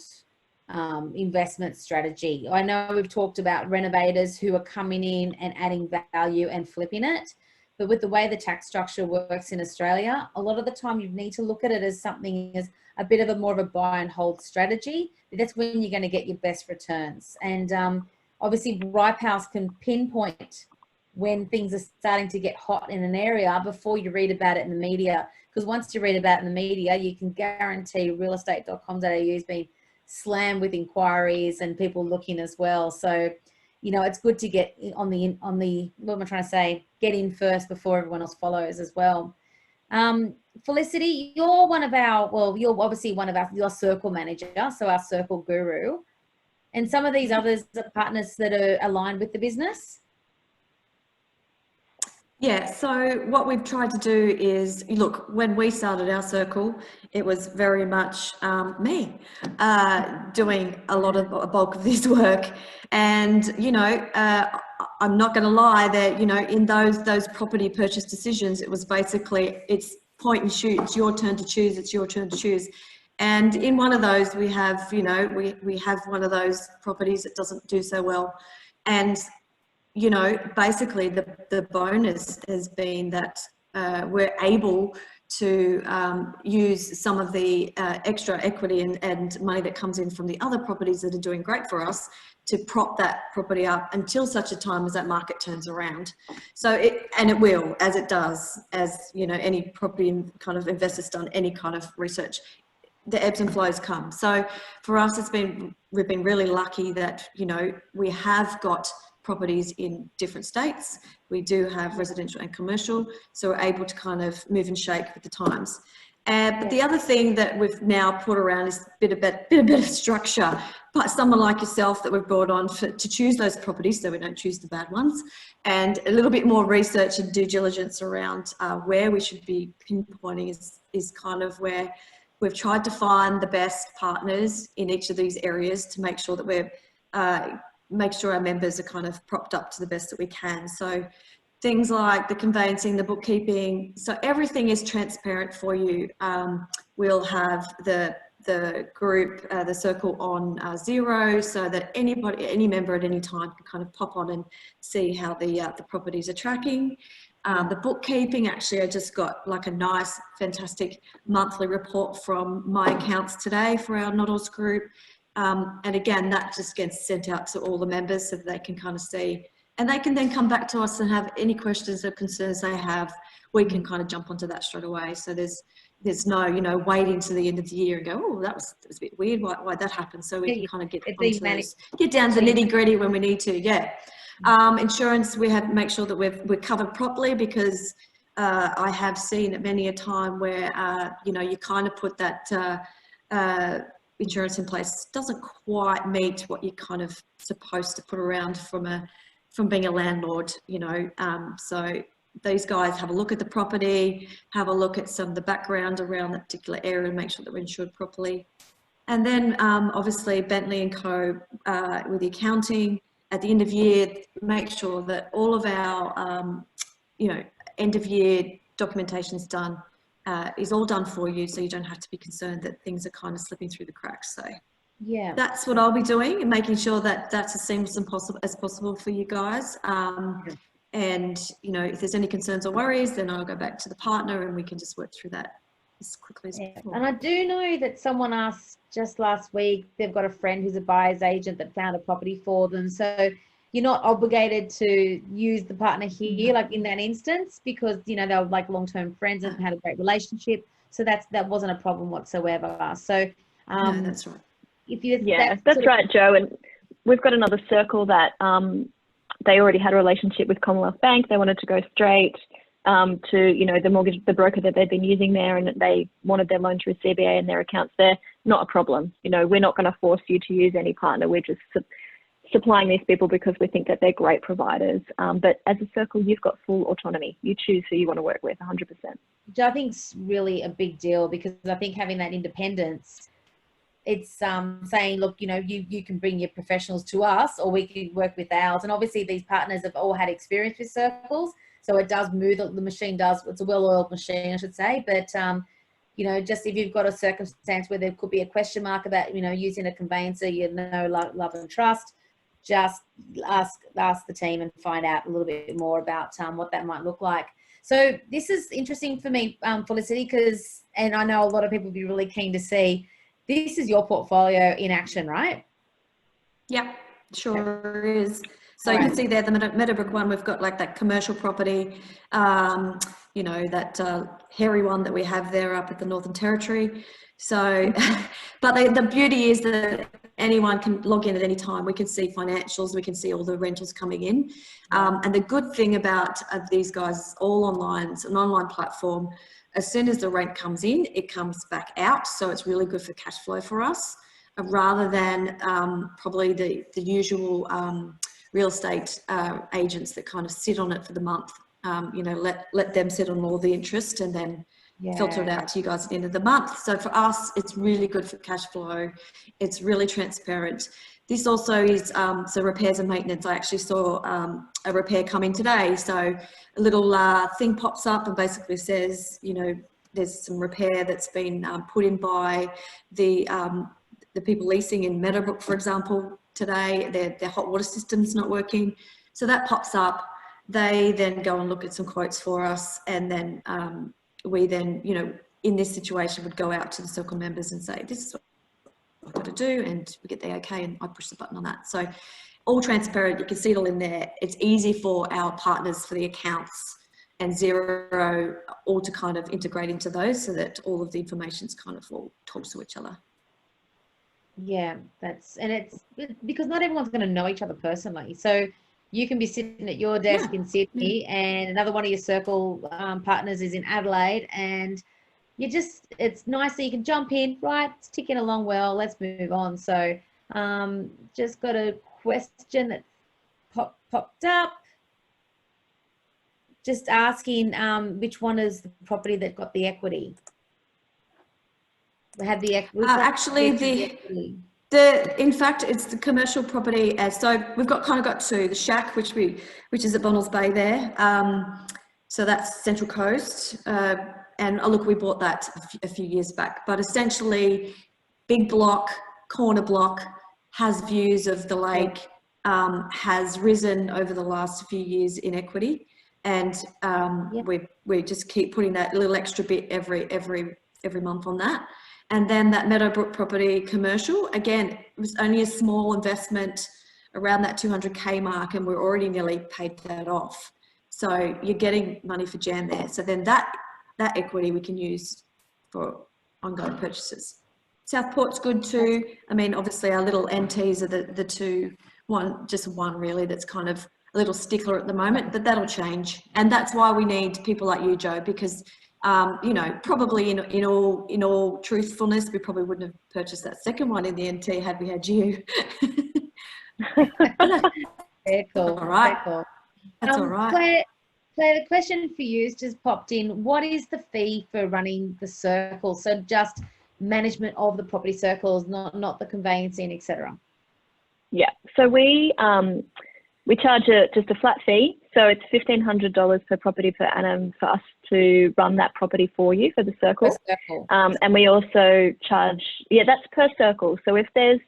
investment strategy. I know we've talked about renovators who are coming in and adding value and flipping it. But with the way the tax structure works in Australia, a lot of the time you need to look at it as something as a bit of more of a buy and hold strategy. That's when you're going to get your best returns. And obviously Ripe House can pinpoint when things are starting to get hot in an area before you read about it in the media. Because once you read about it in the media, you can guarantee realestate.com.au has been slammed with inquiries and people looking as well. So, it's good to get on the, what am I trying to say? Get in first before everyone else follows as well. Felicity, you're obviously your circle manager, so our circle guru. And some of these others are partners that are aligned with the business. Yeah, so what we've tried to do is, look, when we started our circle, it was very much me doing a bulk of this work. And, I'm not going to lie that, in those property purchase decisions, it was basically, it's point and shoot, it's your turn to choose, it's your turn to choose. And in one of those, we have, you know, we have one of those properties that doesn't do so well. And, you know, basically the bonus has been that we're able to use some of the extra equity and money that comes in from the other properties that are doing great for us to prop that property up until such a time as that market turns around. So it will, as it does, as, you know, any property kind of investor's done any kind of research, the ebbs and flows come. So for us, we've been really lucky that, you know, we have got properties in different states. We do have residential and commercial, so we're able to kind of move and shake with the times. But the other thing that we've now put around is a bit of structure. But someone like yourself that we've brought on to choose those properties, so we don't choose the bad ones, and a little bit more research and due diligence around where we should be pinpointing is kind of where we've tried to find the best partners in each of these areas to make sure that we're make sure our members are kind of propped up to the best that we can. So things like the conveyancing, the bookkeeping, so everything is transparent for you. We'll have the group, the circle on zero, so that any member at any time can kind of pop on and see how the properties are tracking. The bookkeeping, actually, I just got like a nice, fantastic monthly report from my accounts today for our Noddles group. And again, that just gets sent out to all the members so that they can kind of see, and they can then come back to us and have any questions or concerns they have. We can kind of jump onto that straight away. So there's no, you know, waiting to the end of the year and go, oh, that was a bit weird. Why that happened? So we can kind of get down to the nitty gritty when we need to. Yeah. Insurance, we have to make sure that we're covered properly, because I have seen it many a time where, you know, you kind of put that insurance in place, doesn't quite meet what you're kind of supposed to put around from being a landlord, you know. So these guys have a look at the property, have a look at some of the background around that particular area and make sure that we're insured properly. And then obviously Bentley and Co with the accounting at the end of year, make sure that all of our, you know, end of year documentation is done. Is all done for you, so you don't have to be concerned that things are kind of slipping through the cracks. So yeah, that's what I'll be doing, and making sure that that's as seamless as possible for you guys. And, you know, if there's any concerns or worries, then I'll go back to the partner and we can just work through that as quickly as possible. And I do know that someone asked just last week, they've got a friend who's a buyer's agent that found a property for them. So you're not obligated to use the partner here, like in that instance, because, you know, they were like long-term friends and had a great relationship. So that wasn't a problem whatsoever. So no, that's right. That's right, Joe. And we've got another circle that they already had a relationship with Commonwealth Bank. They wanted to go straight to, you know, the broker that they'd been using there, and they wanted their loan through CBA and their accounts there. Not a problem. You know, we're not going to force you to use any partner. We're just supplying these people because we think that they're great providers. But as a circle, you've got full autonomy. You choose who you want to work with 100%. Which I think is really a big deal, because I think having that independence, it's saying, look, you know, you can bring your professionals to us, or we can work with ours. And obviously these partners have all had experience with circles, so it does move, the machine does, it's a well-oiled machine, I should say. But, you know, just if you've got a circumstance where there could be a question mark about, you know, using a conveyancer, you know, love and trust, just ask the team and find out a little bit more about what that might look like. So this is interesting for me, Felicity, because, and I know a lot of people will be really keen to see, this is your portfolio in action, right? Yeah, sure is. So you can see there, the Meadowbrook one, we've got like that commercial property, you know, that hairy one that we have there up at the Northern Territory. So, but the beauty is that anyone can log in at any time. We can see financials, we can see all the rentals coming in. And the good thing about these guys is all online. It's an online platform. As soon as the rent comes in, it comes back out. So it's really good for cash flow for us, rather than probably the usual real estate agents that kind of sit on it for the month. You know, let them sit on all the interest and then filter it out to you guys at the end of the month. So for us, it's really good for cash flow. It's really transparent. This also is, so repairs and maintenance. I actually saw a repair coming today. So a little thing pops up and basically says, you know, there's some repair that's been put in by the people leasing in Meadowbrook, for example, today. Their hot water system's not working. So that pops up. They then go and look at some quotes for us, and then we then, you know, in this situation would go out to the circle members and say, this is what I've got to do, and we get the okay, and I push the button on that. So all transparent, you can see it all in there. It's easy for our partners for the accounts and Xero all to kind of integrate into those, so that all of the information's kind of all talks to each other. Yeah, it's because not everyone's going to know each other personally. So you can be sitting at your desk in Sydney, and another one of your circle partners is in Adelaide, and it's nice that you can jump in, right? It's ticking along well. Let's move on. So just got a question that popped up. Just asking which one is the property that got the equity? We had the equity. Actually, in fact, it's the commercial property. So we've kind of got two: the shack, which is at Bonnells Bay there. So that's Central Coast, and look, we bought that a few years back. But essentially, big block, corner block, has views of the lake, has risen over the last few years in equity, and we just keep putting that little extra bit every month on that. And then that Meadowbrook property commercial, again, it was only a small investment around that 200K mark, and we're already nearly paid that off. So you're getting money for jam there. So then that equity we can use for ongoing purchases. Southport's good too. I mean, obviously our little NTs are the two, just one really that's kind of a little stickler at the moment, but that'll change. And that's why we need people like you, Joe, because you know, probably in all truthfulness, we probably wouldn't have purchased that second one in the NT had we had you. Very cool. All right. Very cool. That's all right. Claire, the question for you has just popped in. What is the fee for running the circle? So just management of the property circles, not the conveyancing, etc. Yeah. So we charge just a flat fee. So it's $1,500 per property per annum for us to run that property for you for the circle. Per circle. And we also charge, that's per circle. So if there's,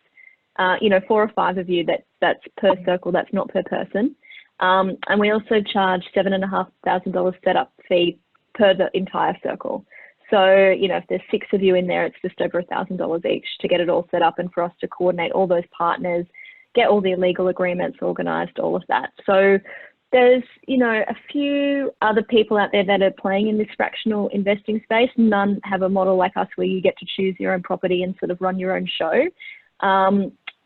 4 or 5 of you, that's per circle, that's not per person. And we also charge $7,500 setup fee per the entire circle. So, if there's 6 of you in there, it's just over $1,000 each to get it all set up and for us to coordinate all those partners, get all the legal agreements organised, all of that. So there's, a few other people out there that are playing in this fractional investing space. None have a model like us where you get to choose your own property and sort of run your own show.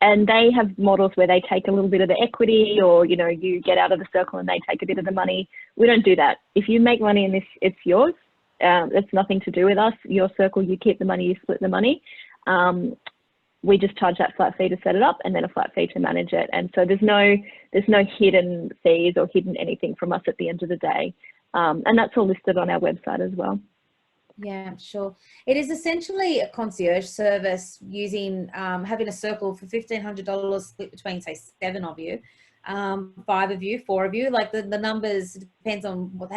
And they have models where they take a little bit of the equity, or, you get out of the circle and they take a bit of the money. We don't do that. If you make money in this, it's yours. It's nothing to do with us. Your circle, you keep the money, you split the money. We just charge that flat fee to set it up, and then a flat fee to manage it. And so there's no hidden fees or hidden anything from us at the end of the day. And that's all listed on our website as well. Yeah, sure. It is essentially a concierge service using, having a circle for $1,500 split between, say, 7 of you, 5 of you, 4 of you. Like the numbers, depends on what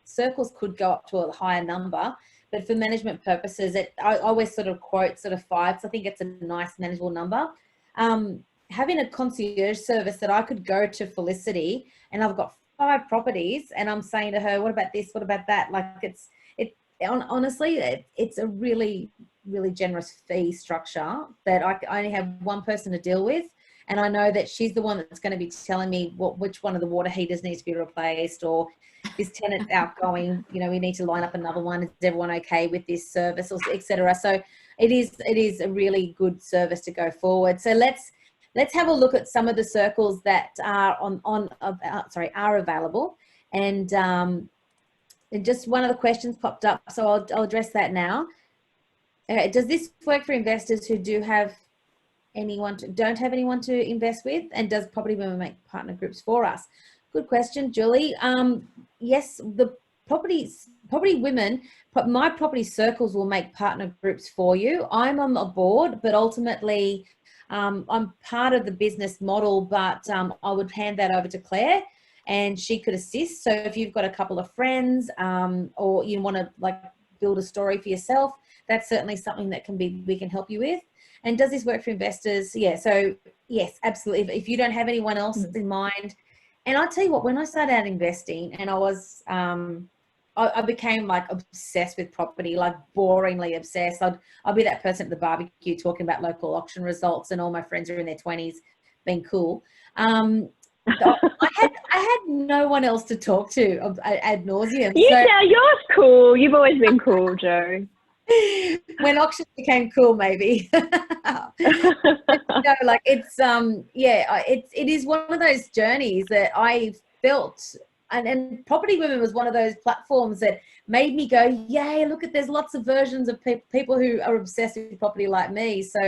circles could go up to a higher number. But for management purposes, I always sort of quote 5, so I think it's a nice manageable number. Having a concierge service that I could go to Felicity, and I've got 5 properties, and I'm saying to her, what about this, what about that? Like honestly, it's a really, really generous fee structure that I only have one person to deal with. And I know that she's the one that's going to be telling me which one of the water heaters needs to be replaced, or this tenant's outgoing, we need to line up another one. Is everyone okay with this service, or etc.? So it is a really good service to go forward. So let's have a look at some of the circles that are are available. And just one of the questions popped up, so I'll address that now. Does this work for investors who don't have anyone to invest with? And does Property Women make partner groups for us? Good question, Julie. Yes, the property women, my property circles will make partner groups for you. I'm on the board, but ultimately I'm part of the business model, but I would hand that over to Claire and she could assist. So if you've got a couple of friends or you want to build a story for yourself, that's certainly something that we can help you with. And does this work for investors? Yeah, so yes, absolutely. If you don't have anyone else in mind, and I'll tell you what, when I started out investing, and I was, I became like obsessed with property, like boringly obsessed. I'd be that person at the barbecue talking about local auction results, and all my friends are in their 20s being cool. I had no one else to talk to ad nauseum. You're cool. You've always been cool, Jo. When auctions became cool, maybe. Like it's it is one of those journeys that I felt, and Property Women was one of those platforms that made me go, yay, look at, there's lots of versions of people who are obsessed with property like me. So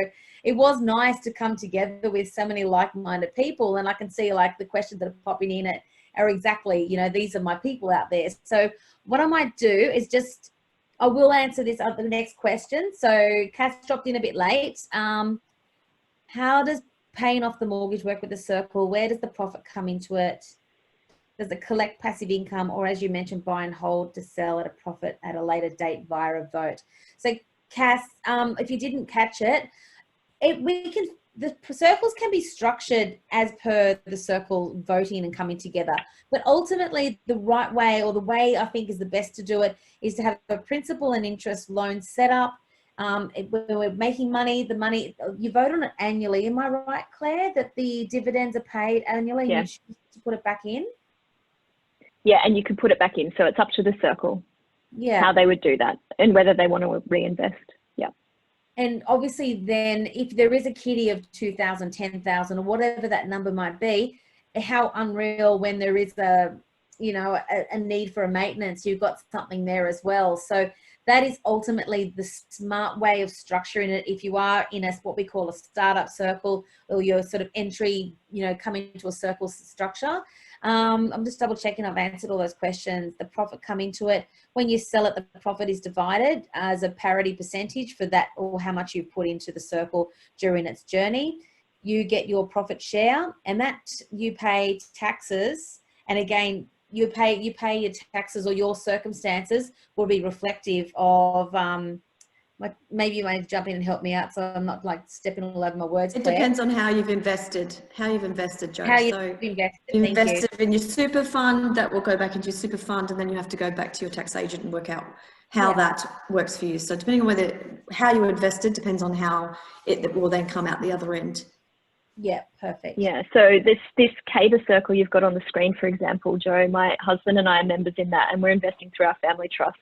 it was nice to come together with so many like-minded people, and I can see like the questions that are popping in are exactly, these are my people out there. So what I might do is I will answer the next question. So Kath dropped in a bit late. How does paying off the mortgage work with the circle? Where does the profit come into it? Does it collect passive income, or as you mentioned, buy and hold to sell at a profit at a later date via a vote? So Kath, if you didn't catch it, the circles can be structured as per the circle voting and coming together. But ultimately, the right way, or the way I think is the best to do it, is to have a principal and interest loan set up. When we're making money, the money, you vote on it annually. Am I right, Claire, that the dividends are paid annually? Yeah. And you choose to put it back in? Yeah, and you can put it back in. So it's up to the circle how they would do that and whether they want to reinvest. Yeah. And obviously then if there is a kitty of 2,000, 10,000 or whatever that number might be, how unreal when there is a need for a maintenance, you've got something there as well. So that is ultimately the smart way of structuring it. If you are in what we call a startup circle, or your sort of entry, coming into a circle structure. I'm just double checking I've answered all those questions. The profit come into it. When you sell it, the profit is divided as a parity percentage for that, or how much you put into the circle during its journey. You get your profit share, and that you pay taxes. And again, you pay your taxes, or your circumstances will be reflective of, maybe you may jump in and help me out, so I'm not like stepping all over my words. It Claire. Depends on how you've invested, Jo. How you've invested in your super fund, that will go back into your super fund, and then you have to go back to your tax agent and work out how that works for you. So depending on how you invested depends on how it will then come out the other end. Yeah, perfect. Yeah, so this Harbour circle you've got on the screen, for example, Jo, my husband and I are members in that, and we're investing through our family trust.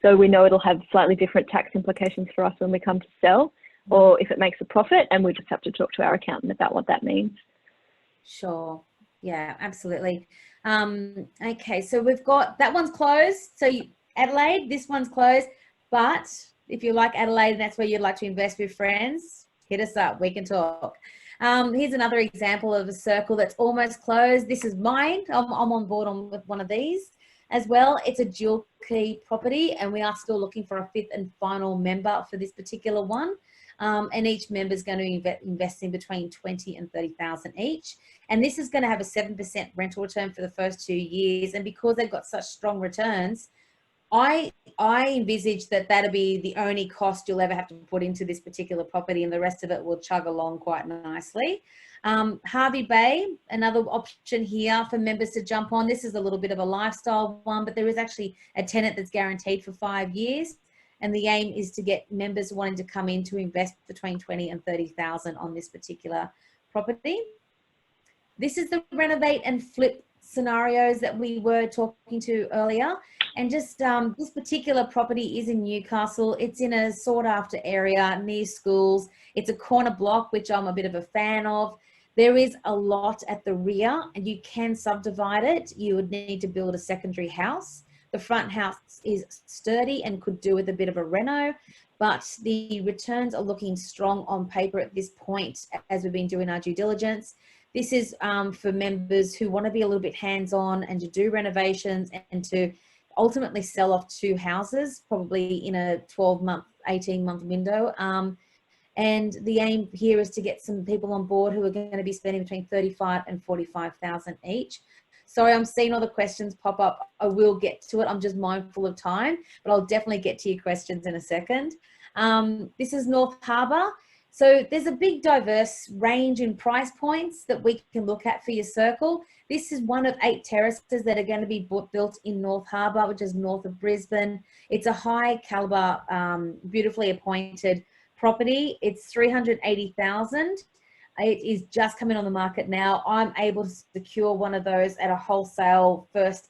So we know it'll have slightly different tax implications for us when we come to sell, or if it makes a profit, and we just have to talk to our accountant about what that means. Sure. Yeah, absolutely. Okay, so we've got, that one's closed. So Adelaide, this one's closed, but if you like Adelaide and that's where you'd like to invest with friends, hit us up, we can talk. Here's another example of a circle that's almost closed. This is mine. I'm on board with one of these as well. It's a dual key property, and we are still looking for a fifth and final member for this particular one. And each member is going to invest in between 20 and 30,000 each. And this is going to have a 7% rental return for the first 2 years. And because they've got such strong returns, I envisage that that'll be the only cost you'll ever have to put into this particular property, and the rest of it will chug along quite nicely. Hervey Bay, another option here for members to jump on. This is a little bit of a lifestyle one, but there is actually a tenant that's guaranteed for 5 years. And the aim is to get members wanting to come in to invest between 20 and 30,000 on this particular property. This is the renovate and flip scenarios that we were talking to earlier. And just this particular property is in Newcastle. It's in a sought after area near schools. It's a corner block, which I'm a bit of a fan of. There is a lot at the rear, and you can subdivide it. You would need to build a secondary house. The front house is sturdy and could do with a bit of a reno, but the returns are looking strong on paper at this point as we've been doing our due diligence. This is for members who want to be a little bit hands-on and to do renovations and to ultimately sell off 2 houses, probably in a 12-month, 18-month window. And the aim here is to get some people on board who are going to be spending between 35 and 45,000 each. Sorry, I'm seeing all the questions pop up. I will get to it. I'm just mindful of time, but I'll definitely get to your questions in a second. This is North Harbour. So there's a big diverse range in price points that we can look at for your circle. This is one of 8 terraces that are going to be built in North Harbour, which is north of Brisbane. It's a high caliber, beautifully appointed property. It's 380,000. It is just coming on the market now. I'm able to secure one of those at a wholesale first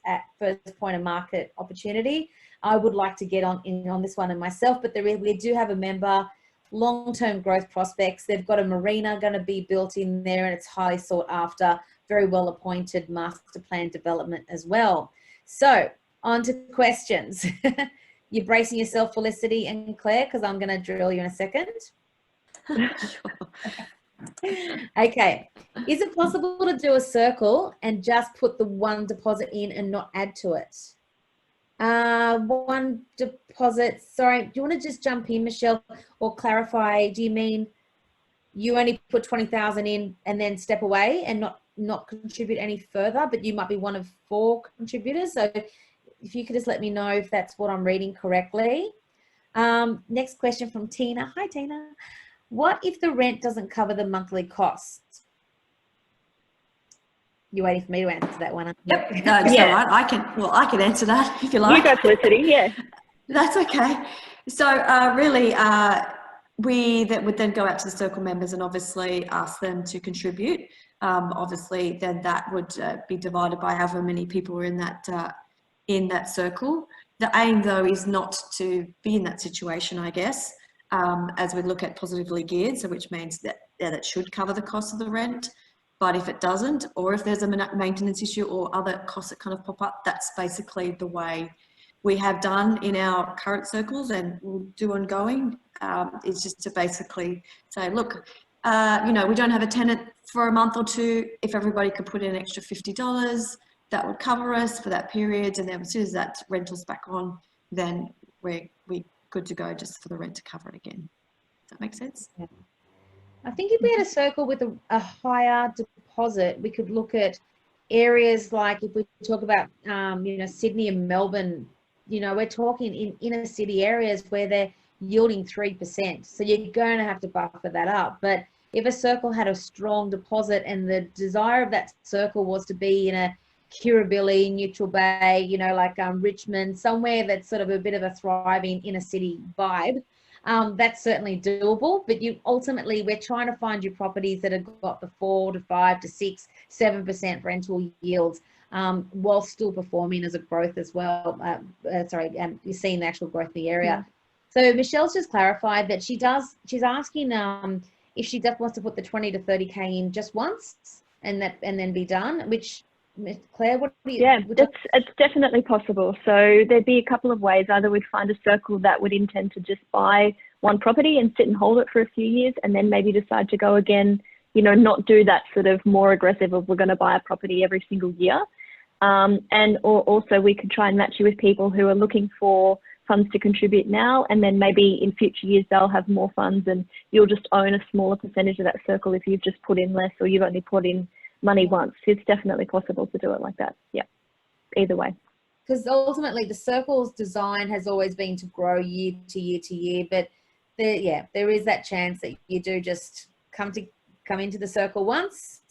point of market opportunity. I would like to get on this one and myself, but we do have a member, long-term growth prospects. They've got a marina going to be built in there, and it's highly sought after, very well appointed master plan development as well. So on to questions. You're bracing yourself, Felicity and Claire, because I'm going to drill you in a second. Okay. Is it possible to do a circle and just put the one deposit in and not add to it? One deposit, sorry, do you want to just jump in, Michelle, or clarify? Do you mean you only put 20,000 in and then step away and not contribute any further, but you might be one of 4 contributors? So if you could just let me know if that's what I'm reading correctly. Next question from Tina. Hi, Tina. What if the rent doesn't cover the monthly costs? You're waiting for me to answer that one. Yep. No, it's all right. I can answer that if you like. You go, Felicity. Yeah. That's okay. So really, we would then go out to the circle members and obviously ask them to contribute. Obviously, then that would be divided by however many people are in that circle. The aim, though, is not to be in that situation, I guess, as we look at positively geared, so which means that that should cover the cost of the rent. But if it doesn't, or if there's a maintenance issue or other costs that kind of pop up, that's basically the way we have done in our current circles and will do ongoing, is just to basically say, look, we don't have a tenant for a month or 2. If everybody could put in an extra $50, that would cover us for that period. And then as soon as that rental's back on, then we're good to go just for the rent to cover it again. Does that make sense? Yeah. I think if we had a circle with a higher deposit, we could look at areas like, if we talk about, Sydney and Melbourne, we're talking in inner city areas where they're yielding 3%. So you're going to have to buffer that up. But if a circle had a strong deposit and the desire of that circle was to be in a Kirribilli, Neutral Bay, like Richmond, somewhere that's sort of a bit of a thriving inner city vibe, that's certainly doable. But we're trying to find you properties that have got the 4 to 5 to 6, 7% rental yields, while still performing as a growth as well. You're seeing the actual growth in the area. Yeah. So Michelle's just clarified that she's asking if she just wants to put the 20 to 30K in just once and then be done, which, Claire, what do you? Yeah, it's definitely possible. So there'd be a couple of ways. Either we'd find a circle that would intend to just buy one property and sit and hold it for a few years, and then maybe decide to go again, not do that sort of more aggressive of we're going to buy a property every single year. Or also we could try and match you with people who are looking for funds to contribute now, and then maybe in future years they'll have more funds and you'll just own a smaller percentage of that circle if you've just put in less or you've only put in money once. It's definitely possible to do it like that. Yeah, either way. Because ultimately the circle's design has always been to grow year to year to year, but there is that chance that you do just come into the circle once,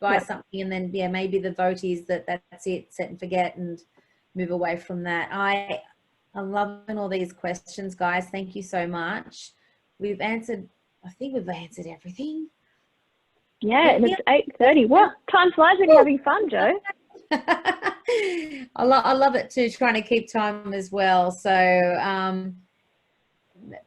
buy something, and then maybe the vote is that's it, set and forget, and move away from that. I'm loving all these questions, guys. Thank you so much. I think we've answered everything. Yeah, and it's 8:30. What? Time flies when you're having fun, Jo. I love it too, trying to keep time as well. So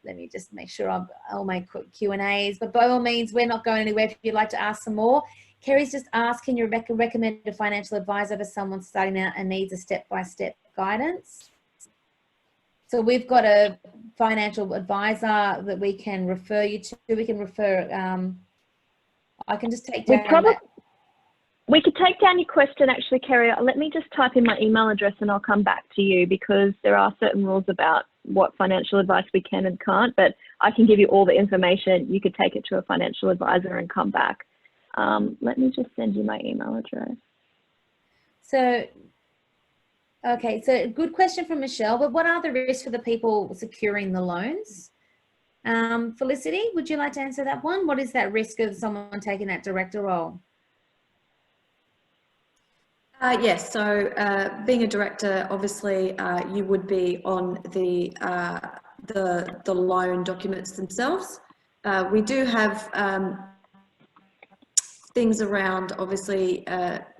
let me just make sure I'll make quick Q&As. But by all means, we're not going anywhere if you'd like to ask some more. Kerry's just asked, can you recommend a financial advisor for someone starting out and needs a step-by-step guidance? So we've got a financial advisor that we can refer you to. We can refer... I can just take down We could take down your question, actually, Kerry. Let me just type in my email address and I'll come back to you, because there are certain rules about what financial advice we can and can't, but I can give you all the information. You could take it to a financial advisor and come back. Let me just send you my email address. So, okay, so good question from Michelle, but what are the risks for the people securing the loans? Felicity, would you like to answer that one? What is that risk of someone taking that director role? Yes, so being a director, obviously you would be on the loan documents themselves. We do have things around, obviously,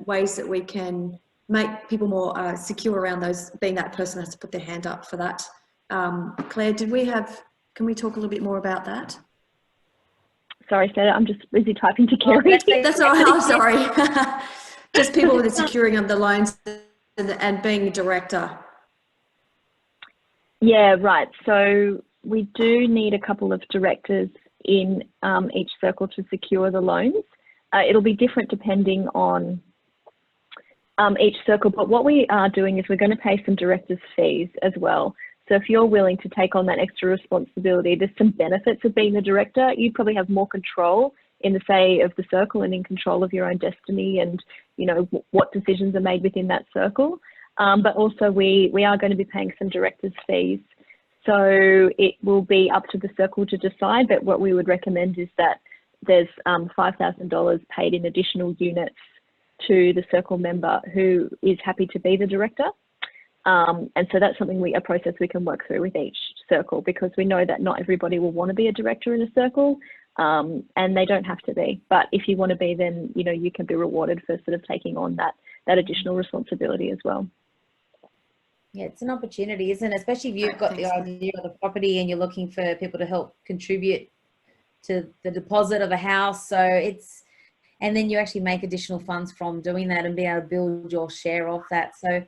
ways that we can make people more secure around those, being that person has to put their hand up for that. Claire, can we talk a little bit more about that? Sorry, Sarah, I'm just busy typing to Kerry. That's all right, I'm sorry. Just people with the securing of the loans and being a director. Yeah, right. So we do need a couple of directors in each circle to secure the loans. It'll be different depending on each circle, but what we are doing is we're going to pay some directors' fees as well. So if you're willing to take on that extra responsibility, there's some benefits of being the director. You probably have more control in the say of the circle and in control of your own destiny and, you know, what decisions are made within that circle. But also we are going to be paying some directors' fees. So it will be up to the circle to decide, but what we would recommend is that there's $5,000 paid in additional units to the circle member who is happy to be the director. And so that's something a process we can work through with each circle, because we know that not everybody will want to be a director in a circle, and they don't have to be. But if you want to be, then, you know, you can be rewarded for sort of taking on that additional responsibility as well. Yeah, it's an opportunity, isn't it? Especially if you've got the idea of the property and you're looking for people to help contribute to the deposit of a house. So it's, and then you actually make additional funds from doing that and be able to build your share of that. So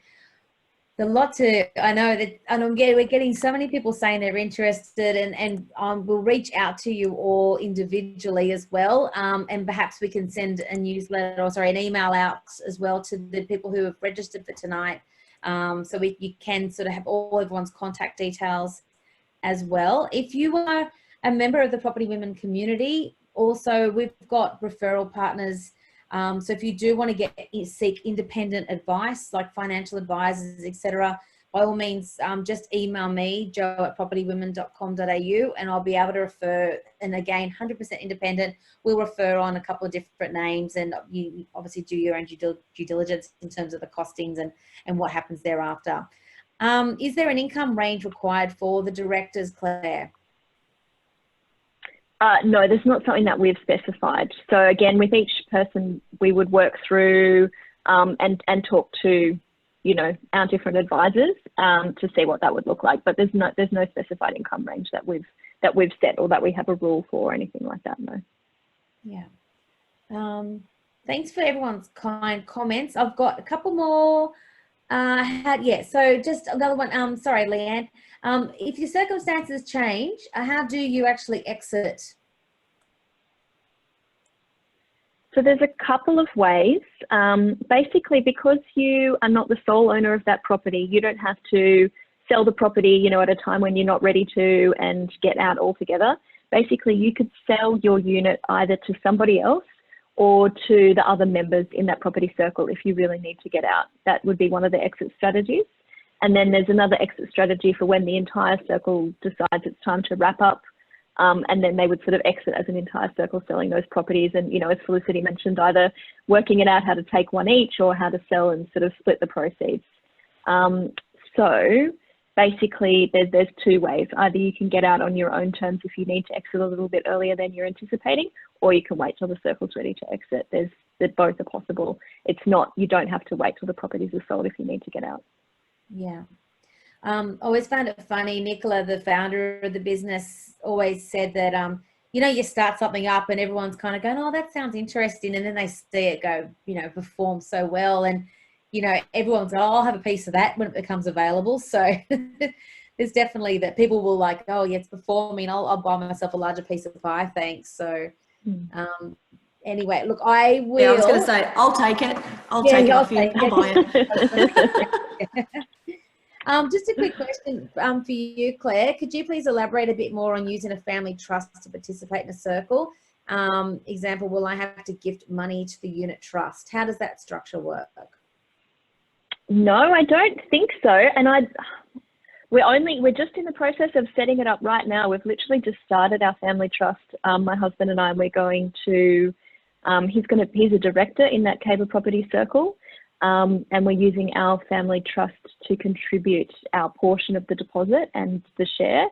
a lot to, I know that, and we're getting so many people saying they're interested, and we'll reach out to you all individually as well. And perhaps we can send a newsletter, or sorry, an email out as well to the people who have registered for tonight. So you can sort of have everyone's contact details as well. If you are a member of the Property Women community, also we've got referral partners. So if you do want to seek independent advice, like financial advisors, etc., by all means, just email me, jo@propertywomen.com.au, and I'll be able to refer. And again, 100% independent. We'll refer on a couple of different names, and you obviously do your own due diligence in terms of the costings and what happens thereafter. Is there an income range required for the directors, Claire? No, there's not something that we've specified. So again, with each person, we would work through and talk to, you know, our different advisors to see what that would look like. But there's no specified income range that we've set, or that we have a rule for, or anything like that. No. Yeah. Thanks for everyone's kind comments. I've got a couple more. Yeah. So just another one. Sorry, Leanne. If your circumstances change, how do you actually exit? So there's a couple of ways. Basically, because you are not the sole owner of that property, you don't have to sell the property, you know, at a time when you're not ready to and get out altogether. Basically, you could sell your unit either to somebody else or to the other members in that property circle if you really need to get out. That would be one of the exit strategies. And then there's another exit strategy for when the entire circle decides it's time to wrap up. And then they would sort of exit as an entire circle, selling those properties. And, you know, as Felicity mentioned, either working it out how to take one each or how to sell and sort of split the proceeds. So basically there's two ways. Either you can get out on your own terms if you need to exit a little bit earlier than you're anticipating, or you can wait till the circle's ready to exit. Both are possible. It's not, you don't have to wait till the properties are sold if you need to get out. Yeah. Always found it funny. Nicola, the founder of the business, always said that, you know, you start something up and everyone's kind of going, oh, that sounds interesting. And then they see it go, you know, perform so well. And, you know, everyone's, oh, I'll have a piece of that when it becomes available. So there's definitely that people will like, oh, yeah, it's performing. I'll buy myself a larger piece of pie. Thanks. So, anyway, look, I will. Yeah, I was going to say, I'll take it. I'll take it off you. I'll buy it. Just a quick question for you, Claire. Could you please elaborate a bit more on using a family trust to participate in a circle? Example, will I have to gift money to the unit trust? How does that structure work? No, I don't think so. And we're just in the process of setting it up right now. We've literally just started our family trust. My husband and I, and we're going to, he's a director in that Harbour property circle. And we're using our family trust to contribute our portion of the deposit and the share.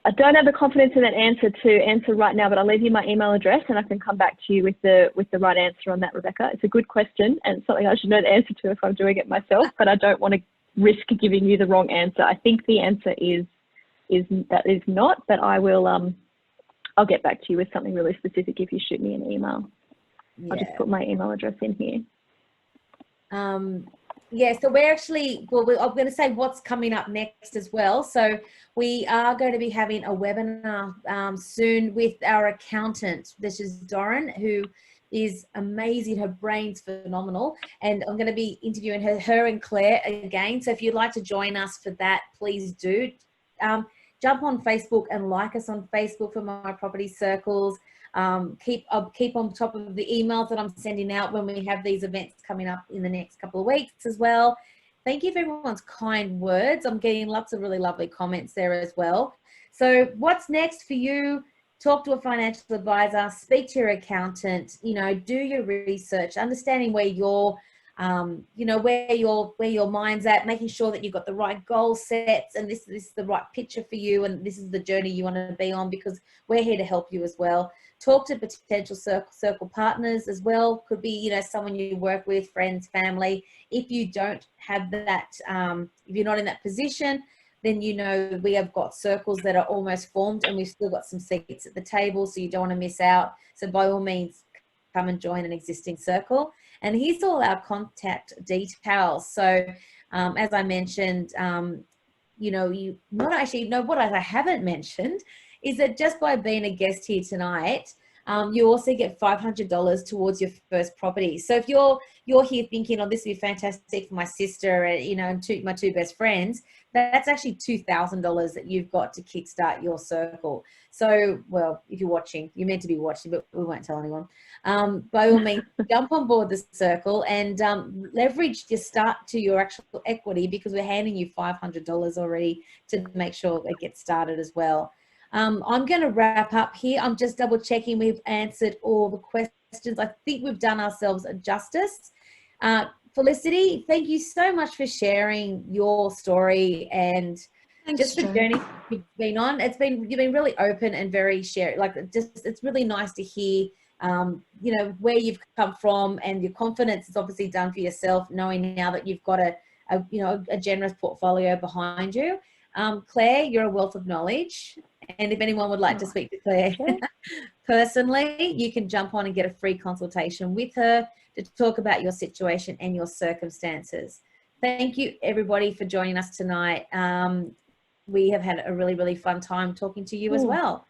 I don't have the confidence in that answer to answer right now, but I'll leave you my email address and I can come back to you with the right answer on that, Rebecca. It's a good question and it's something I should know the answer to if I'm doing it myself, but I don't want to risk giving you the wrong answer. I think the answer is not, but I will, I'll get back to you with something really specific if you shoot me an email. Yeah. I'll just put my email address in here. Yeah, so we're actually, I'm going to say what's coming up next as well. So we are going to be having a webinar soon with our accountant. This is Doran, who is amazing. Her brain's phenomenal. And I'm going to be interviewing her and Claire again. So if you'd like to join us for that, please do. Jump on Facebook and like us on Facebook for My Property Circles. Keep on top of the emails that I'm sending out when we have these events coming up in the next couple of weeks as well. Thank you for everyone's kind words. I'm getting lots of really lovely comments there as well. So what's next for you? Talk to a financial advisor, speak to your accountant, do your research, understanding where you're where your mind's at, making sure that you've got the right goal sets and this is the right picture for you and this is the journey you want to be on, because we're here to help you as well. Talk to potential circle partners as well. Could be, someone you work with, friends, family. If you don't have that, if you're not in that position, then we have got circles that are almost formed and we've still got some seats at the table, so you don't want to miss out. So by all means, come and join an existing circle. And here's all our contact details. So as I mentioned, what I haven't mentioned is that just by being a guest here tonight, you also get $500 towards your first property. So if you're here thinking, oh, this would be fantastic for my sister and my two best friends, that's actually $2,000 that you've got to kickstart your circle. So, well, if you're watching, you're meant to be watching, but we won't tell anyone. By all means, jump on board the circle and leverage your start to your actual equity, because we're handing you $500 already to make sure it gets started as well. I'm going to wrap up here. I'm just double checking we've answered all the questions. I think we've done ourselves a justice. Felicity, thank you so much for sharing your story and just the journey you've been on. You've been really open and very it's really nice to hear, where you've come from, and your confidence is obviously done for yourself, knowing now that you've got a generous portfolio behind you. Claire, you're a wealth of knowledge. And if anyone would like to speak to Claire personally, you can jump on and get a free consultation with her to talk about your situation and your circumstances. Thank you, everybody, for joining us tonight. We have had a really, really fun time talking to you as well.